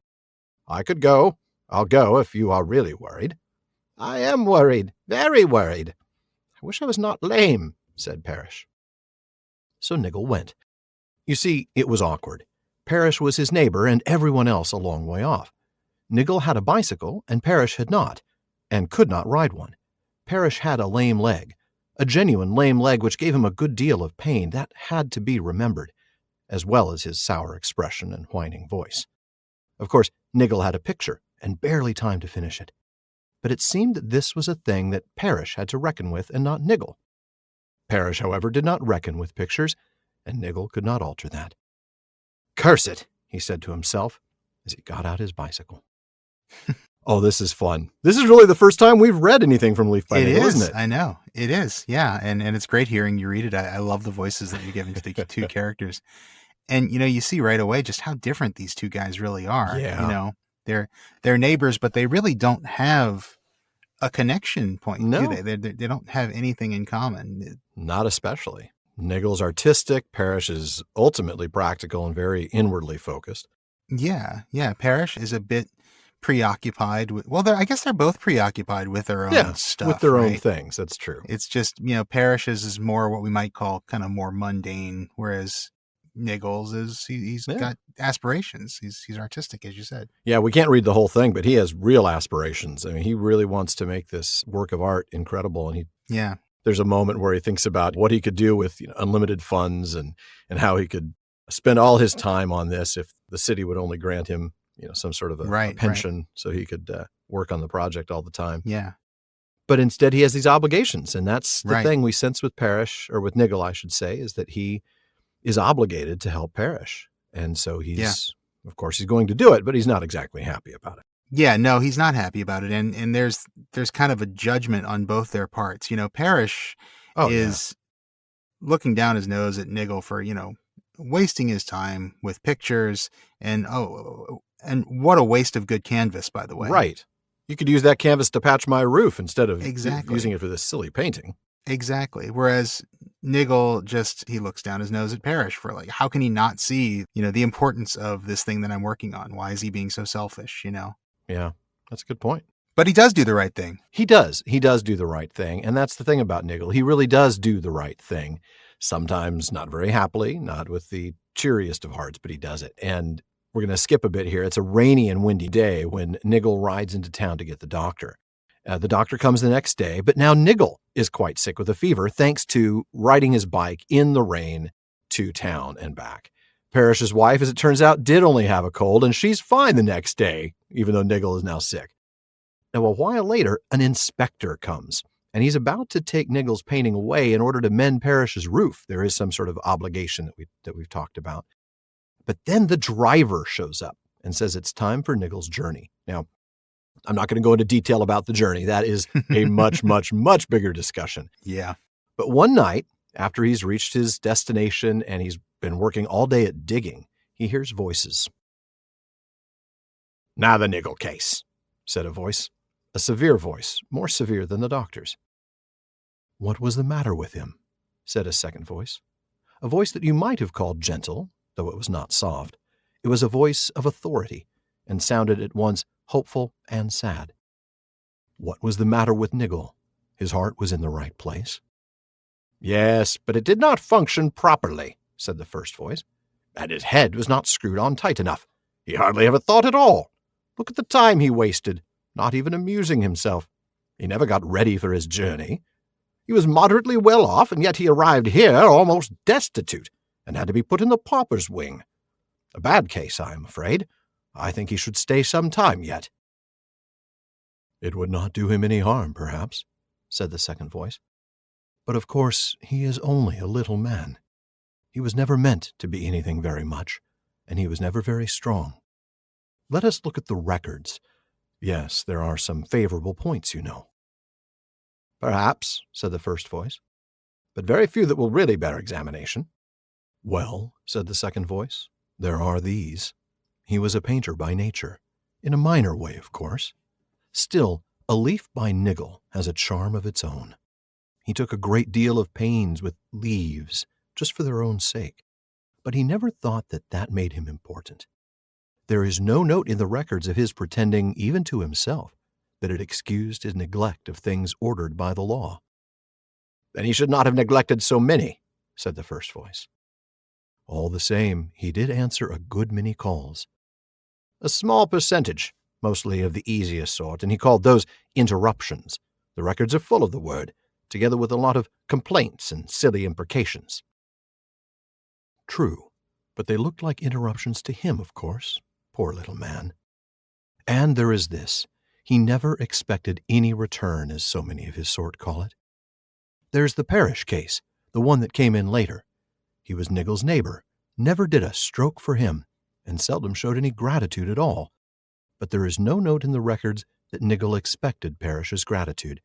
"I could go. I'll go if you are really worried." "I am worried, very worried. I wish I was not lame," said Parrish. So Niggle went. You see, it was awkward. Parrish was his neighbor and everyone else a long way off. Niggle had a bicycle and Parrish had not, and could not ride one. Parrish had a lame leg, a genuine lame leg which gave him a good deal of pain. That had to be remembered, as well as his sour expression and whining voice. Of course, Niggle had a picture, and barely time to finish it. But it seemed that this was a thing that Parrish had to reckon with and not Niggle. Parish, however, did not reckon with pictures, and Niggle could not alter that. "Curse it," he said to himself as he got out his bicycle. Oh, this is fun. This is really the first time we've read anything from Leaf by Niggle, isn't it? I know. It is, yeah. And it's great hearing you read it. I love the voices that you're giving to the two characters. And, you see right away just how different these two guys really are. Yeah. They're neighbors, but they really don't have a connection point, No. do they? They don't have anything in common. Not especially. Niggle's artistic. Parish is ultimately practical and very inwardly focused. Yeah. Parish is a bit preoccupied with, I guess they're both preoccupied with their own stuff. With their own right? things. That's true. It's just, Parish's is more what we might call kind of more mundane, whereas Niggle's is he's got aspirations. He's artistic, as you said. Yeah, we can't read the whole thing, but he has real aspirations. I mean, he really wants to make this work of art incredible. And there's a moment where he thinks about what he could do with unlimited funds and how he could spend all his time on this if the city would only grant him some sort of a pension so he could work on the project all the time. Yeah. But instead he has these obligations. And that's the thing we sense with Parish, or with Niggle, I should say, is that he is obligated to help Parish. And so of course, he's going to do it, but he's not exactly happy about it. Yeah, no, he's not happy about it. And there's kind of a judgment on both their parts. Parish is looking down his nose at Niggle for, wasting his time with pictures and what a waste of good canvas, by the way. Right. You could use that canvas to patch my roof instead of Exactly. using it for this silly painting. Exactly. Whereas Niggle he looks down his nose at Parish for how can he not see, the importance of this thing that I'm working on? Why is he being so selfish, Yeah, that's a good point. But he does do the right thing. He does. He does do the right thing. And that's the thing about Niggle. He really does do the right thing. Sometimes not very happily, not with the cheeriest of hearts, but he does it. And we're going to skip a bit here. It's a rainy and windy day when Niggle rides into town to get the doctor. The doctor comes the next day, but now Niggle is quite sick with a fever thanks to riding his bike in the rain to town and back. Parish's wife, as it turns out, did only have a cold, and she's fine the next day, even though Niggle is now sick. Now, a while later, an inspector comes, and he's about to take Niggle's painting away in order to mend Parish's roof. There is some sort of obligation that we've talked about. But then the driver shows up and says it's time for Niggle's journey. Now, I'm not going to go into detail about the journey. That is a much, much, much bigger discussion. Yeah. But one night, after he's reached his destination and he's been working all day at digging, he hears voices. "Now the Niggle case," said a voice. A severe voice, more severe than the doctor's. "What was the matter with him?" said a second voice. A voice that you might have called gentle, though it was not soft. It was a voice of authority, and sounded at once hopeful and sad. What was the matter with Niggle? His heart was in the right place. "Yes, but it did not function properly," said the first voice. "And his head was not screwed on tight enough. He hardly ever thought at all. Look at the time he wasted, not even amusing himself. He never got ready for his journey. He was moderately well off, and yet he arrived here almost destitute, and had to be put in the pauper's wing. A bad case, I am afraid. I think he should stay some time yet." "It would not do him any harm, perhaps," said the second voice. "But of course he is only a little man. He was never meant to be anything very much, and he was never very strong. Let us look at the records. Yes, there are some favorable points, you know." "Perhaps," said the first voice, "but very few that will really bear examination." "Well," said the second voice, "there are these. He was a painter by nature, in a minor way, of course. Still, a leaf by Niggle has a charm of its own. He took a great deal of pains with leaves, just for their own sake, but he never thought that made him important. There is no note in the records of his pretending, even to himself, that it excused his neglect of things ordered by the law." "Then he should not have neglected so many," said the first voice. "All the same, he did answer a good many calls." "A small percentage, mostly of the easiest sort, and he called those interruptions. The records are full of the word, together with a lot of complaints and silly imprecations." "True, but they looked like interruptions to him, of course. Poor little man. And there is this. He never expected any return, as so many of his sort call it. There's the Parish case. the one that came in later. He was Niggle's neighbor, never did a stroke for him, and seldom showed any gratitude at all. But there is no note in the records that Niggle expected Parrish's gratitude.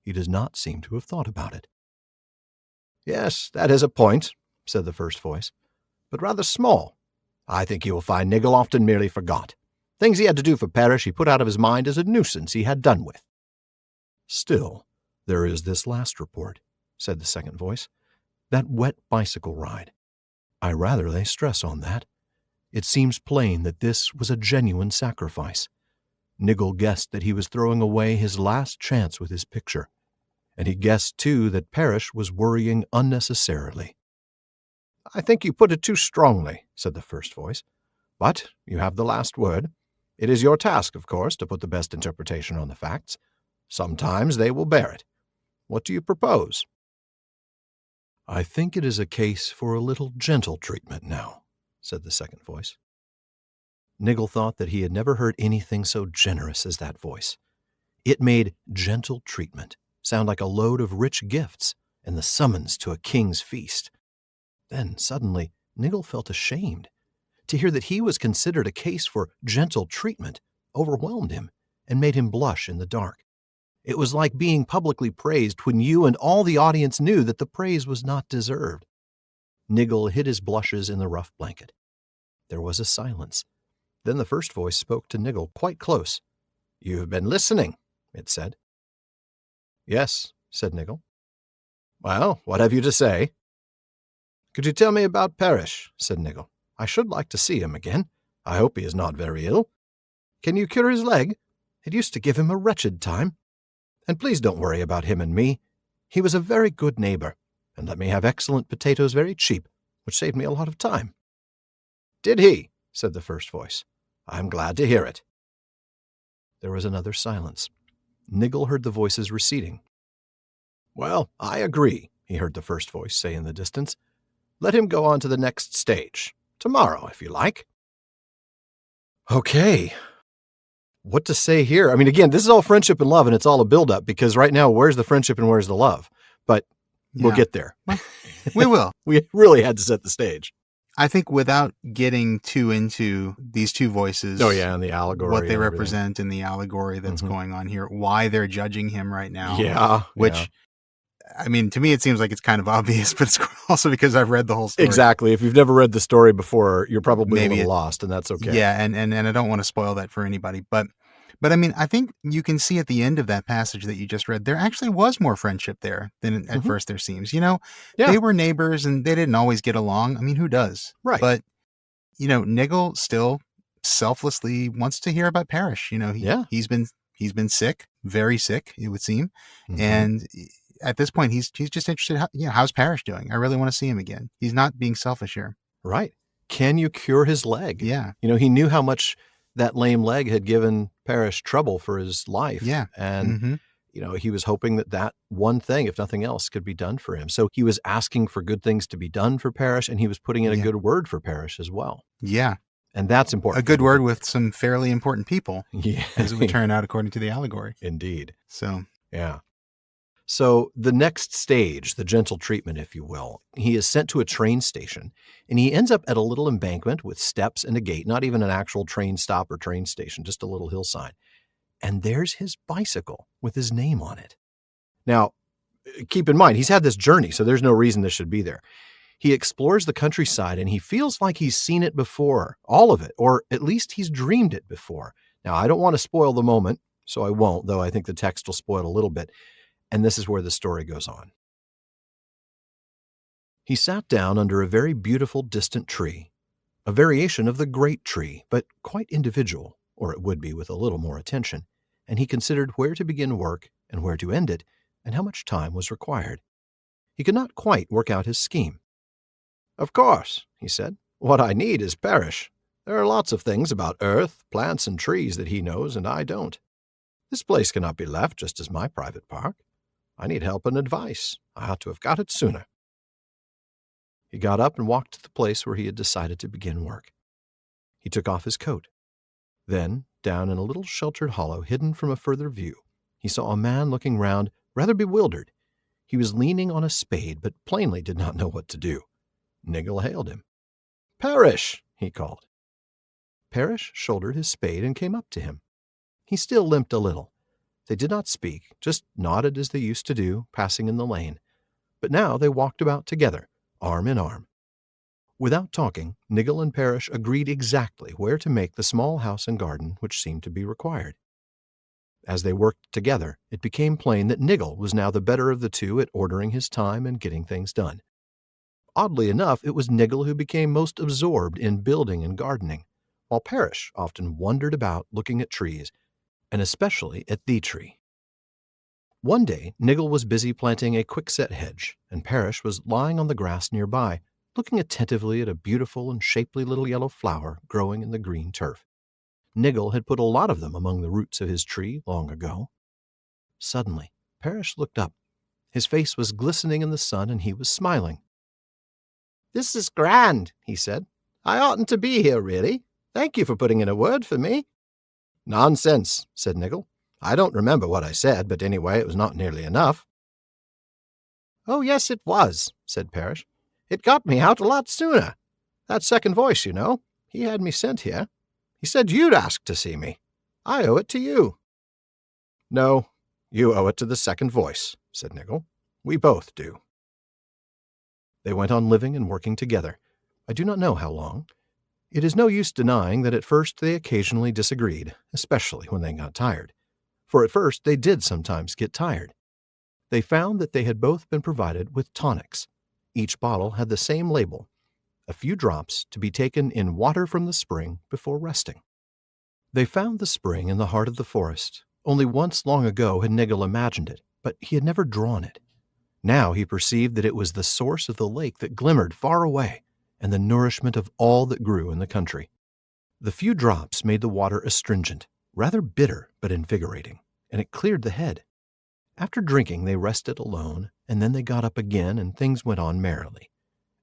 He does not seem to have thought about it. "Yes, that is a point," said the first voice, "but rather small. I think you will find Niggle often merely forgot. Things he had to do for Parrish he put out of his mind as a nuisance he had done with." "Still, there is this last report," said the second voice. "That wet bicycle ride. I rather lay stress on that. It seems plain that this was a genuine sacrifice. Niggle guessed that he was throwing away his last chance with his picture, and he guessed, too, that Parrish was worrying unnecessarily." "I think you put it too strongly," said the first voice. "But you have the last word. It is your task, of course, to put the best interpretation on the facts. Sometimes they will bear it. What do you propose?" "I think it is a case for a little gentle treatment now," said the second voice. Niggle thought that he had never heard anything so generous as that voice. It made gentle treatment sound like a load of rich gifts and the summons to a king's feast. Then, suddenly, Niggle felt ashamed. To hear that he was considered a case for gentle treatment overwhelmed him and made him blush in the dark. It was like being publicly praised when you and all the audience knew that the praise was not deserved. Niggle hid his blushes in the rough blanket. There was a silence. Then the first voice spoke to Niggle quite close. "You've been listening," it said. "Yes," said Niggle. "Well, what have you to say?" "Could you tell me about Parrish?" said Niggle. "I should like to see him again. I hope he is not very ill. Can you cure his leg? It used to give him a wretched time. And please don't worry about him and me. He was a very good neighbor, and let me have excellent potatoes very cheap, which saved me a lot of time." "Did he?" said the first voice. "I'm glad to hear it." There was another silence. Niggle heard the voices receding. "Well, I agree," he heard the first voice say in the distance. "Let him go on to the next stage. Tomorrow, if you like." Okay. What to say here? I mean, again, this is all friendship and love, and it's all a build-up, because right now, where's the friendship and where's the love? But we'll get there. Well, we will. We really had to set the stage. I think without getting too into these two voices. Oh, yeah, and the allegory. What they represent in the allegory that's going on here, why they're judging him right now. Yeah. Which, I mean, to me, it seems like it's kind of obvious, but it's also because I've read the whole story. Exactly. If you've never read the story before, you're probably a little lost, and that's okay. Yeah, and I don't want to spoil that for anybody. But I mean, I think you can see at the end of that passage that you just read, there actually was more friendship there than at first there seems. You know, they were neighbors and they didn't always get along. I mean, who does? Right. But, you know, Niggle still selflessly wants to hear about Parrish. You know, he's been sick, very sick, it would seem. And at this point, he's just interested. How's Parrish doing? I really want to see him again. He's not being selfish here. Right. Can you cure his leg? Yeah. You know, he knew how much that lame leg had given Parrish trouble for his life. Yeah. And, you know, he was hoping that one thing, if nothing else, could be done for him. So he was asking for good things to be done for Parrish, and he was putting in a good word for Parrish as well. Yeah. And that's important. A good word with some fairly important people. Yeah. As it would turn out according to the allegory. Indeed. So. Yeah. So the next stage, the gentle treatment, if you will, he is sent to a train station, and he ends up at a little embankment with steps and a gate, not even an actual train stop or train station, just a little hillside. And there's his bicycle with his name on it. Now, keep in mind, he's had this journey, so there's no reason this should be there. He explores the countryside, and he feels like he's seen it before, all of it, or at least he's dreamed it before. Now, I don't want to spoil the moment, so I won't, though I think the text will spoil a little bit. And this is where the story goes on. He sat down under a very beautiful distant tree, a variation of the great tree, but quite individual, or it would be with a little more attention, and he considered where to begin work and where to end it, and how much time was required. He could not quite work out his scheme. "Of course," he said, "what I need is Parrish. There are lots of things about earth, plants, and trees that he knows, and I don't. This place cannot be left just as my private park. I need help and advice. I ought to have got it sooner." He got up and walked to the place where he had decided to begin work. He took off his coat. Then, down in a little sheltered hollow hidden from a further view, he saw a man looking round, rather bewildered. He was leaning on a spade, but plainly did not know what to do. Nigel hailed him. "Parish!" he called. Parish shouldered his spade and came up to him. He still limped a little. They did not speak, just nodded as they used to do, passing in the lane. But now they walked about together, arm in arm. Without talking, Nigel and Parish agreed exactly where to make the small house and garden which seemed to be required. As they worked together, it became plain that Nigel was now the better of the two at ordering his time and getting things done. Oddly enough, it was Nigel who became most absorbed in building and gardening, while Parish often wandered about looking at trees, and especially at the tree. One day, Nigel was busy planting a quickset hedge, and Parish was lying on the grass nearby, looking attentively at a beautiful and shapely little yellow flower growing in the green turf. Nigel had put a lot of them among the roots of his tree long ago. Suddenly, Parish looked up. His face was glistening in the sun, and he was smiling. "This is grand," he said. "I oughtn't to be here, really. Thank you for putting in a word for me." "Nonsense," said Nigel. "I don't remember what I said, but anyway, it was not nearly enough." "Oh, yes, it was," said Parish. "It got me out a lot sooner. That second voice, you know. He had me sent here. He said you'd ask to see me. I owe it to you." "No, you owe it to the second voice," said Nigel. "We both do." They went on living and working together. I do not know how long. It is no use denying that at first they occasionally disagreed, especially when they got tired. For at first they did sometimes get tired. They found that they had both been provided with tonics. Each bottle had the same label, a few drops to be taken in water from the spring before resting. They found the spring in the heart of the forest. Only once long ago had Nigel imagined it, but he had never drawn it. Now he perceived that it was the source of the lake that glimmered far away, and the nourishment of all that grew in the country. The few drops made the water astringent, rather bitter but invigorating, and it cleared the head. After drinking they rested alone, and then they got up again, and things went on merrily.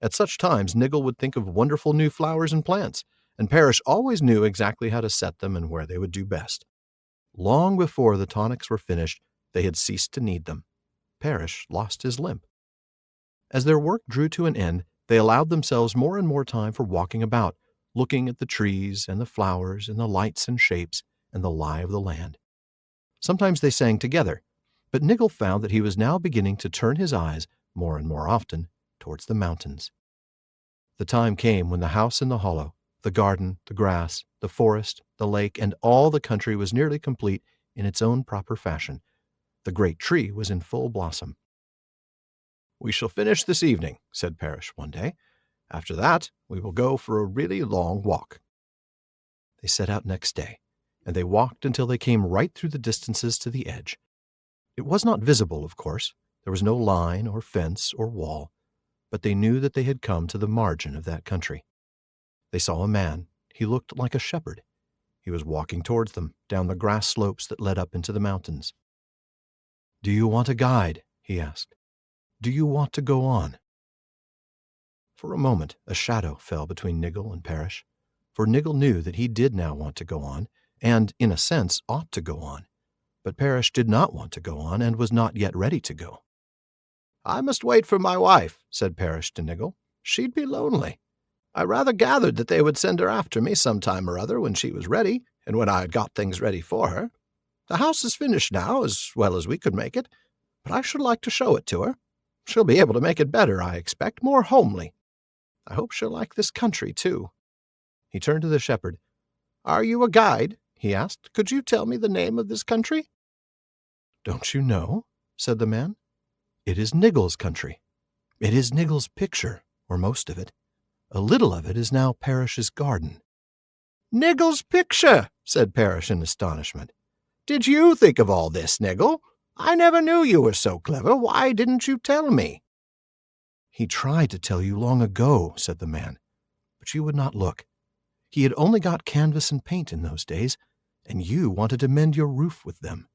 At such times Nigel would think of wonderful new flowers and plants, and Parish always knew exactly how to set them and where they would do best. Long before the tonics were finished, they had ceased to need them. Parish lost his limp. As their work drew to an end, they allowed themselves more and more time for walking about, looking at the trees and the flowers and the lights and shapes and the lie of the land. Sometimes they sang together, but Nigel found that he was now beginning to turn his eyes, more and more often, towards the mountains. The time came when the house in the hollow, the garden, the grass, the forest, the lake, and all the country was nearly complete in its own proper fashion. The great tree was in full blossom. "We shall finish this evening," said Parish one day. "After that, we will go for a really long walk." They set out next day, and they walked until they came right through the distances to the edge. It was not visible, of course. There was no line or fence or wall, but they knew that they had come to the margin of that country. They saw a man. He looked like a shepherd. He was walking towards them down the grass slopes that led up into the mountains. "Do you want a guide?" he asked. "Do you want to go on?" For a moment a shadow fell between Nigel and Parish, for Nigel knew that he did now want to go on, and, in a sense, ought to go on. But Parish did not want to go on, and was not yet ready to go. "I must wait for my wife," said Parish to Nigel. "She'd be lonely. I rather gathered that they would send her after me some time or other when she was ready, and when I had got things ready for her. The house is finished now, as well as we could make it, but I should like to show it to her. She'll be able to make it better, I expect, more homely. I hope she'll like this country, too." He turned to the shepherd. "Are you a guide?" he asked. "Could you tell me the name of this country?" "Don't you know?" said the man. "It is Nigel's country. It is Nigel's picture, or most of it. A little of it is now Parish's garden." "Nigel's picture!" said Parish in astonishment. "Did you think of all this, Nigel? I never knew you were so clever. Why didn't you tell me?" "He tried to tell you long ago," said the man, "but you would not look. He had only got canvas and paint in those days, and you wanted to mend your roof with them.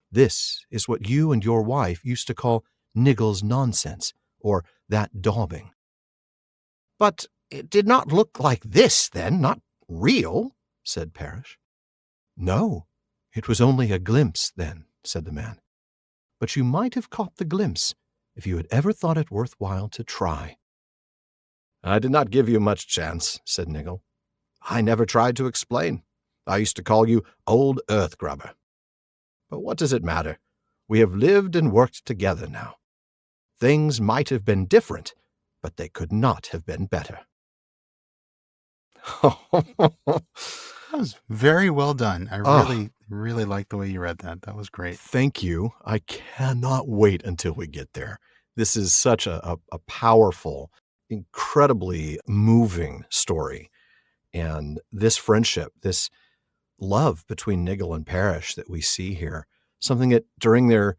This is what you and your wife used to call Nigel's nonsense, or that daubing." "But it did not look like this, then, not real," said Parish. "No, it was only a glimpse, then," said the man. "But you might have caught the glimpse if you had ever thought it worthwhile to try." "I did not give you much chance," said Nigel. "I never tried to explain. I used to call you Old Earth Grubber. But what does it matter? We have lived and worked together now. Things might have been different, but they could not have been better." That was very well done. I Oh. really liked the way you read that. That was great. Thank you. I cannot wait until we get there. This is such a powerful, incredibly moving story. And this friendship, this love between Nigel and Parrish that we see here, something that during their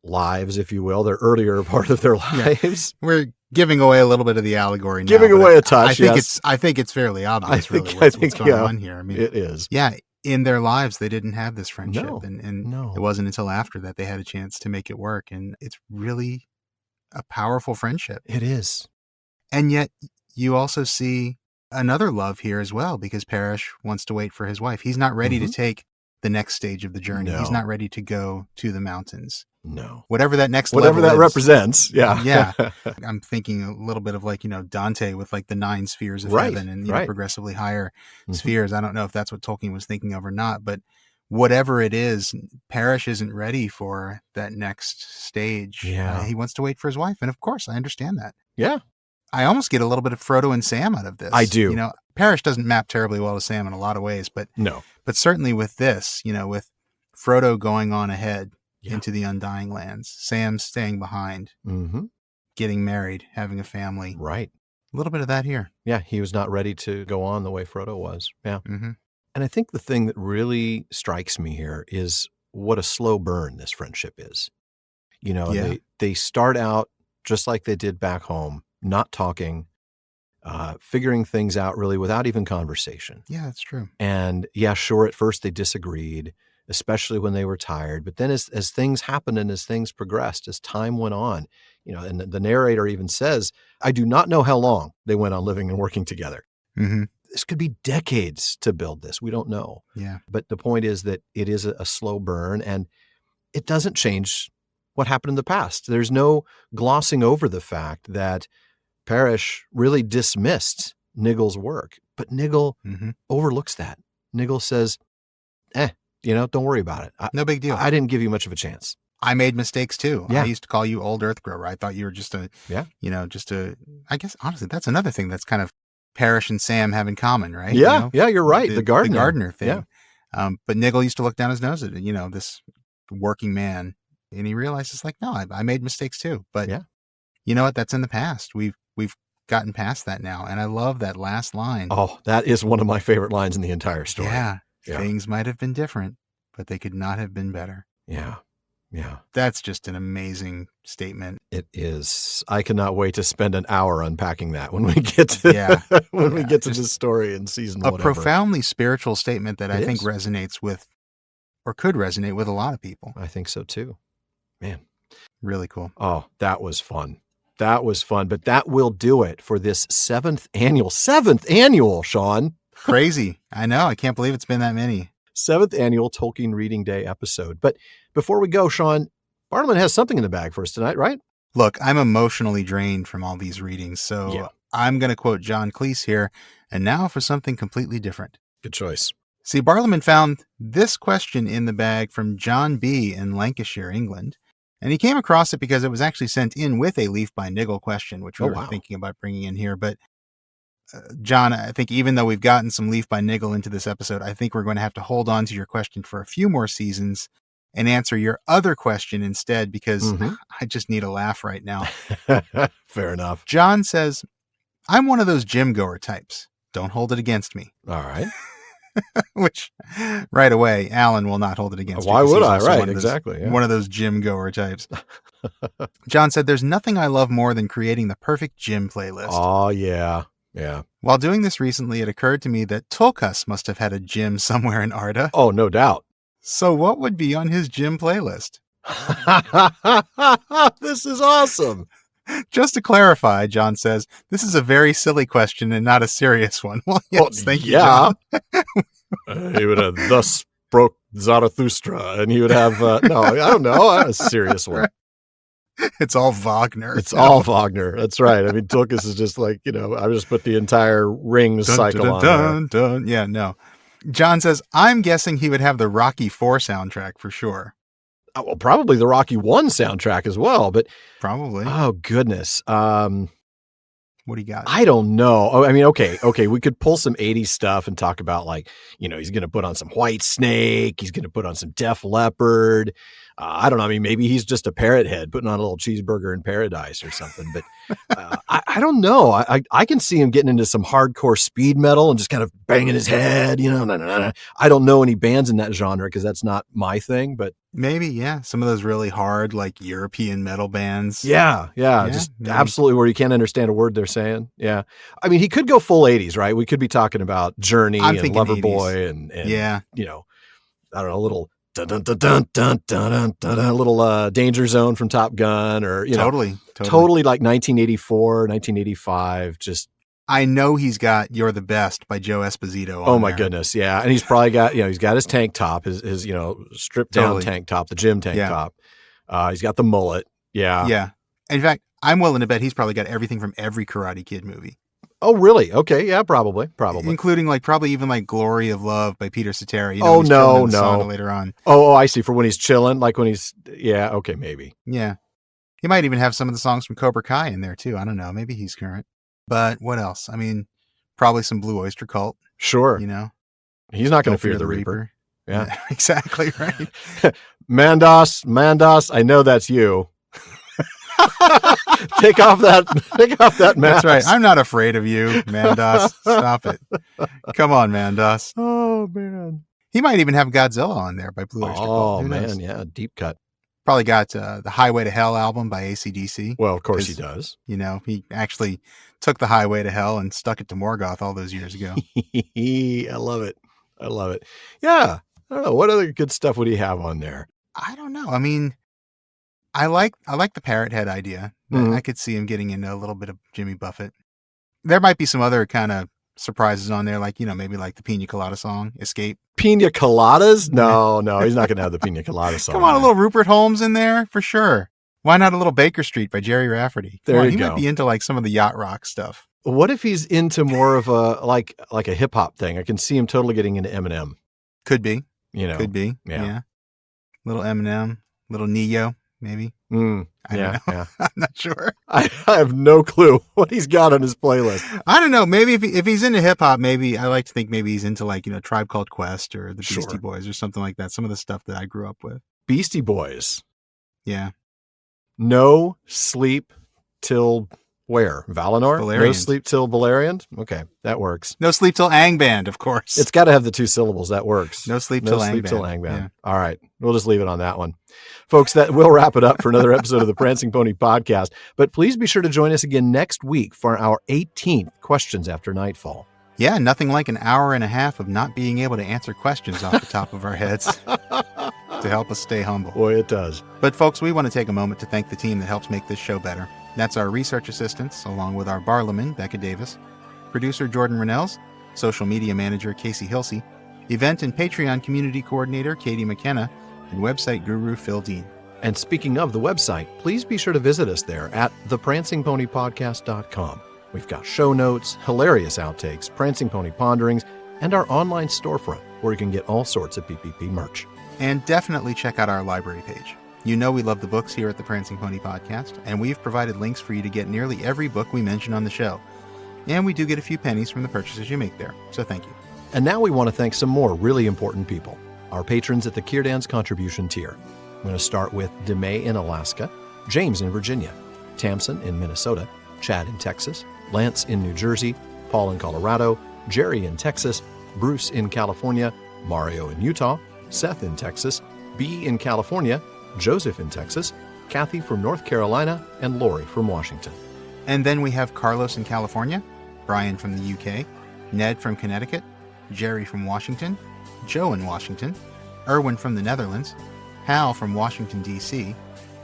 lives, if you will, their earlier part of their lives. We're giving away a little bit of the allegory now. Giving away a touch, I think it's fairly obvious what's going on here. I mean, it is. Yeah, in their lives, they didn't have this friendship. No, and no. It wasn't until after that they had a chance to make it work. And it's really a powerful friendship. It is. And yet you also see another love here as well, because Parrish wants to wait for his wife. He's not ready to take the next stage of the journey. No. He's not ready to go to the mountains. No. Whatever that next Whatever level that is. represents. Yeah. Yeah. I'm thinking a little bit of like, Dante with like the 9 spheres of heaven and progressively higher spheres. I don't know if that's what Tolkien was thinking of or not, but whatever it is, Parrish isn't ready for that next stage. Yeah. He wants to wait for his wife. And of course, I understand that. Yeah. I almost get a little bit of Frodo and Sam out of this. I do. Parrish doesn't map terribly well to Sam in a lot of ways, but no. But certainly with this, with Frodo going on ahead into the Undying Lands, Sam staying behind, getting married, having a family. Right. A little bit of that here. Yeah, he was not ready to go on the way Frodo was. Yeah. Mm-hmm. And I think the thing that really strikes me here is what a slow burn this friendship is. They start out just like they did back home, not talking, figuring things out really without even conversation. Yeah, that's true. And yeah, sure, at first they disagreed, especially when they were tired. But then as things happened and as things progressed, as time went on, and the narrator even says, I do not know how long they went on living and working together. Mm-hmm. This could be decades to build this. We don't know. Yeah. But the point is that it is a slow burn, and it doesn't change what happened in the past. There's no glossing over the fact that Parrish really dismissed Nigel's work, but Nigel overlooks that. Nigel says, don't worry about it. No big deal. I didn't give you much of a chance. I made mistakes too. Yeah. I used to call you Old Earth Grower. I thought you were just I guess honestly, that's another thing that's kind of Parrish and Sam have in common, right? Yeah. Yeah, you're right. The gardener thing. Yeah. But Nigel used to look down his nose at, this working man, and he realized it's like, no, I made mistakes too. But you know what? That's in the past. We've gotten past that now. And I love that last line. Oh, that is one of my favorite lines in the entire story. Yeah. Things might have been different, but they could not have been better. Yeah. Yeah. That's just an amazing statement. It is. I cannot wait to spend an hour unpacking that when we get to we get to this story in season a whatever. Profoundly spiritual statement that I think resonates with, or could resonate with, a lot of people. I think so too. Man. Really cool. Oh, that was fun. That was fun. But that will do it for this seventh annual, Sean. Crazy. I know. I can't believe it's been that many. 7th annual Tolkien Reading Day episode. But before we go, Sean, Bartleman has something in the bag for us tonight, right? Look, I'm emotionally drained from all these readings, so I'm going to quote John Cleese here, and now for something completely different. Good choice. See, Bartleman found this question in the bag from John B. in Lancashire, England, and he came across it because it was actually sent in with a Leaf by Nigel question, which we were thinking about bringing in here, but John, I think even though we've gotten some Leaf by Nigel into this episode, I think we're going to have to hold on to your question for a few more seasons and answer your other question instead, because I just need a laugh right now. Fair enough. John says, I'm one of those gym goer types. Don't hold it against me. All right. Which right away, Alan will not hold it against you. Why would I? Right. Exactly. One of those gym goer types. John said, there's nothing I love more than creating the perfect gym playlist. Oh, yeah. Yeah. While doing this recently, it occurred to me that Tulkas must have had a gym somewhere in Arda. Oh, no doubt. So what would be on his gym playlist? This is awesome. Just to clarify, John says, this is a very silly question and not a serious one. Well, yes, thank you, John. He would have thus broke Zarathustra, and he would have, no, I don't know, a serious one. It's all Wagner. It's all Wagner. That's right. I mean, Tulkas is just like, I just put the entire Rings cycle on there. Yeah, no. John says, I'm guessing he would have the Rocky IV soundtrack for sure. Oh, well, probably the Rocky 1 soundtrack as well, but probably. Oh, goodness. What do you got? I don't know. Oh, I mean, okay. We could pull some 80s stuff and talk about he's going to put on some White Snake. He's going to put on some Def Leppard. I don't know. I mean, maybe he's just a parrot head putting on a little Cheeseburger in Paradise or something, but I don't know. I can see him getting into some hardcore speed metal and just kind of banging his head, I don't know any bands in that genre because that's not my thing, but maybe, yeah. Some of those really hard, European metal bands. Yeah. Just maybe. Absolutely where you can't understand a word they're saying. Yeah. I mean, he could go full 80s, right? We could be talking about Journey and Loverboy and yeah. I don't know, a little dun dun dun dun dun dun dun, a little Danger Zone from Top Gun, or totally like 1984, 1985. Just I know he's got "You're the Best" by Joe Esposito. Oh my goodness, yeah, and he's probably got he's got his tank top, his stripped down tank top, the gym tank top. He's got the mullet. Yeah. In fact, I'm willing to bet he's probably got everything from every Karate Kid movie. Oh, really? Okay, yeah, probably, including probably even "Glory of Love" by Peter Cetera. No. Later on. Oh, I see. For when he's chilling, like when he's okay, maybe. Yeah, he might even have some of the songs from Cobra Kai in there too. I don't know. Maybe he's current. But what else? I mean, probably some Blue Oyster Cult. Sure. He's not going to fear the Reaper. Yeah, exactly right. Mandos, I know that's you. Take off that mask. That's right. I'm not afraid of you, Mandos. Stop it. Come on, Mandos. Oh, man. He might even have Godzilla on there by Blue Oyster Cult. Oh, man. Yeah. Deep cut. Probably got the Highway to Hell album by AC/DC. Well, of course he does. He actually took the Highway to Hell and stuck it to Morgoth all those years ago. I love it. Yeah. I don't know. What other good stuff would he have on there? I don't know. I mean, I like the parrot head idea. Mm-hmm. I could see him getting into a little bit of Jimmy Buffett. There might be some other kind of surprises on there, maybe like the Pina Colada song, Escape. Pina Coladas? No, he's not going to have the Pina Colada song. Come on, a little Rupert Holmes in there for sure. Why not a little Baker Street by Jerry Rafferty? He might be into some of the yacht rock stuff. What if he's into more of a like a hip hop thing? I can see him totally getting into Eminem. Could be. Could be. Yeah. Little Eminem, little Neo. Maybe. I don't know. I'm not sure. I have no clue what he's got on his playlist. I don't know. Maybe if he's into hip hop, maybe I like to think maybe he's into Tribe Called Quest or the Beastie Boys or something like that. Some of the stuff that I grew up with. Beastie Boys. Yeah. No sleep till where? Valinor? Valerian. No sleep till Valerian? Okay, that works. No sleep till Angband, of course. It's got to have the two syllables. That works. No sleep till Angband. Yeah. All right. We'll just leave it on that one. Folks, that will wrap it up for another episode of the Prancing Pony Podcast. But please be sure to join us again next week for our 18th Questions After Nightfall. Yeah, nothing like an hour and a half of not being able to answer questions off the top of our heads to help us stay humble. Boy, it does. But folks, we want to take a moment to thank the team that helps make this show better. That's our research assistants, along with our barlowman, Becca Davis, producer Jordan Rennells, social media manager Casey Hilsey, event and Patreon community coordinator Katie McKenna, and website guru Phil Dean. And speaking of the website, please be sure to visit us there at theprancingponypodcast.com. We've got show notes, hilarious outtakes, Prancing Pony ponderings, and our online storefront where you can get all sorts of PPP merch. And definitely check out our library page. You know we love the books here at the Prancing Pony Podcast, and we've provided links for you to get nearly every book we mention on the show. And we do get a few pennies from the purchases you make there, so thank you. And now we want to thank some more really important people, our patrons at the Kierdan's contribution tier. I'm going to start with DeMay in Alaska, James in Virginia, Tamsin in Minnesota, Chad in Texas, Lance in New Jersey, Paul in Colorado, Jerry in Texas, Bruce in California, Mario in Utah, Seth in Texas, B in California, Joseph in Texas, Kathy from North Carolina, and Lori from Washington. And then we have Carlos in California, Brian from the UK, Ned from Connecticut, Jerry from Washington, Joe in Washington, Erwin from the Netherlands, Hal from Washington, D.C.,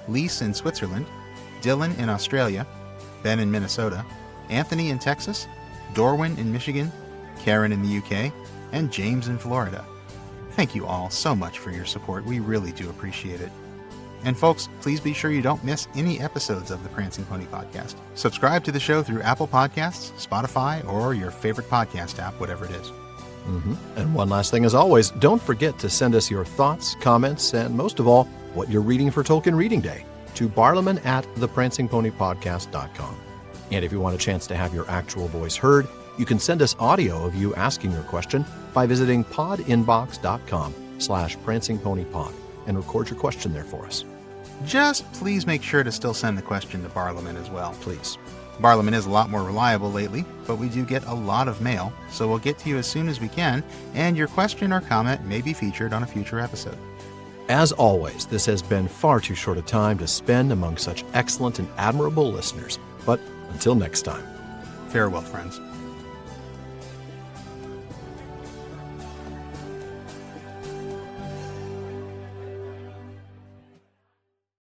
Lise in Switzerland, Dylan in Australia, Ben in Minnesota, Anthony in Texas, Dorwin in Michigan, Karen in the UK, and James in Florida. Thank you all so much for your support. We really do appreciate it. And folks, please be sure you don't miss any episodes of the Prancing Pony Podcast. Subscribe to the show through Apple Podcasts, Spotify, or your favorite podcast app, whatever it is. And one last thing, as always, don't forget to send us your thoughts, comments, and most of all, what you're reading for Tolkien Reading Day to barliman@theprancingponypodcast.com. And if you want a chance to have your actual voice heard, you can send us audio of you asking your question by visiting podinbox.com/prancingponypod and record your question there for us. Just please make sure to still send the question to Barliman as well. Please. Barliman is a lot more reliable lately, but we do get a lot of mail, so we'll get to you as soon as we can, and your question or comment may be featured on a future episode. As always, this has been far too short a time to spend among such excellent and admirable listeners. But until next time. Farewell, friends.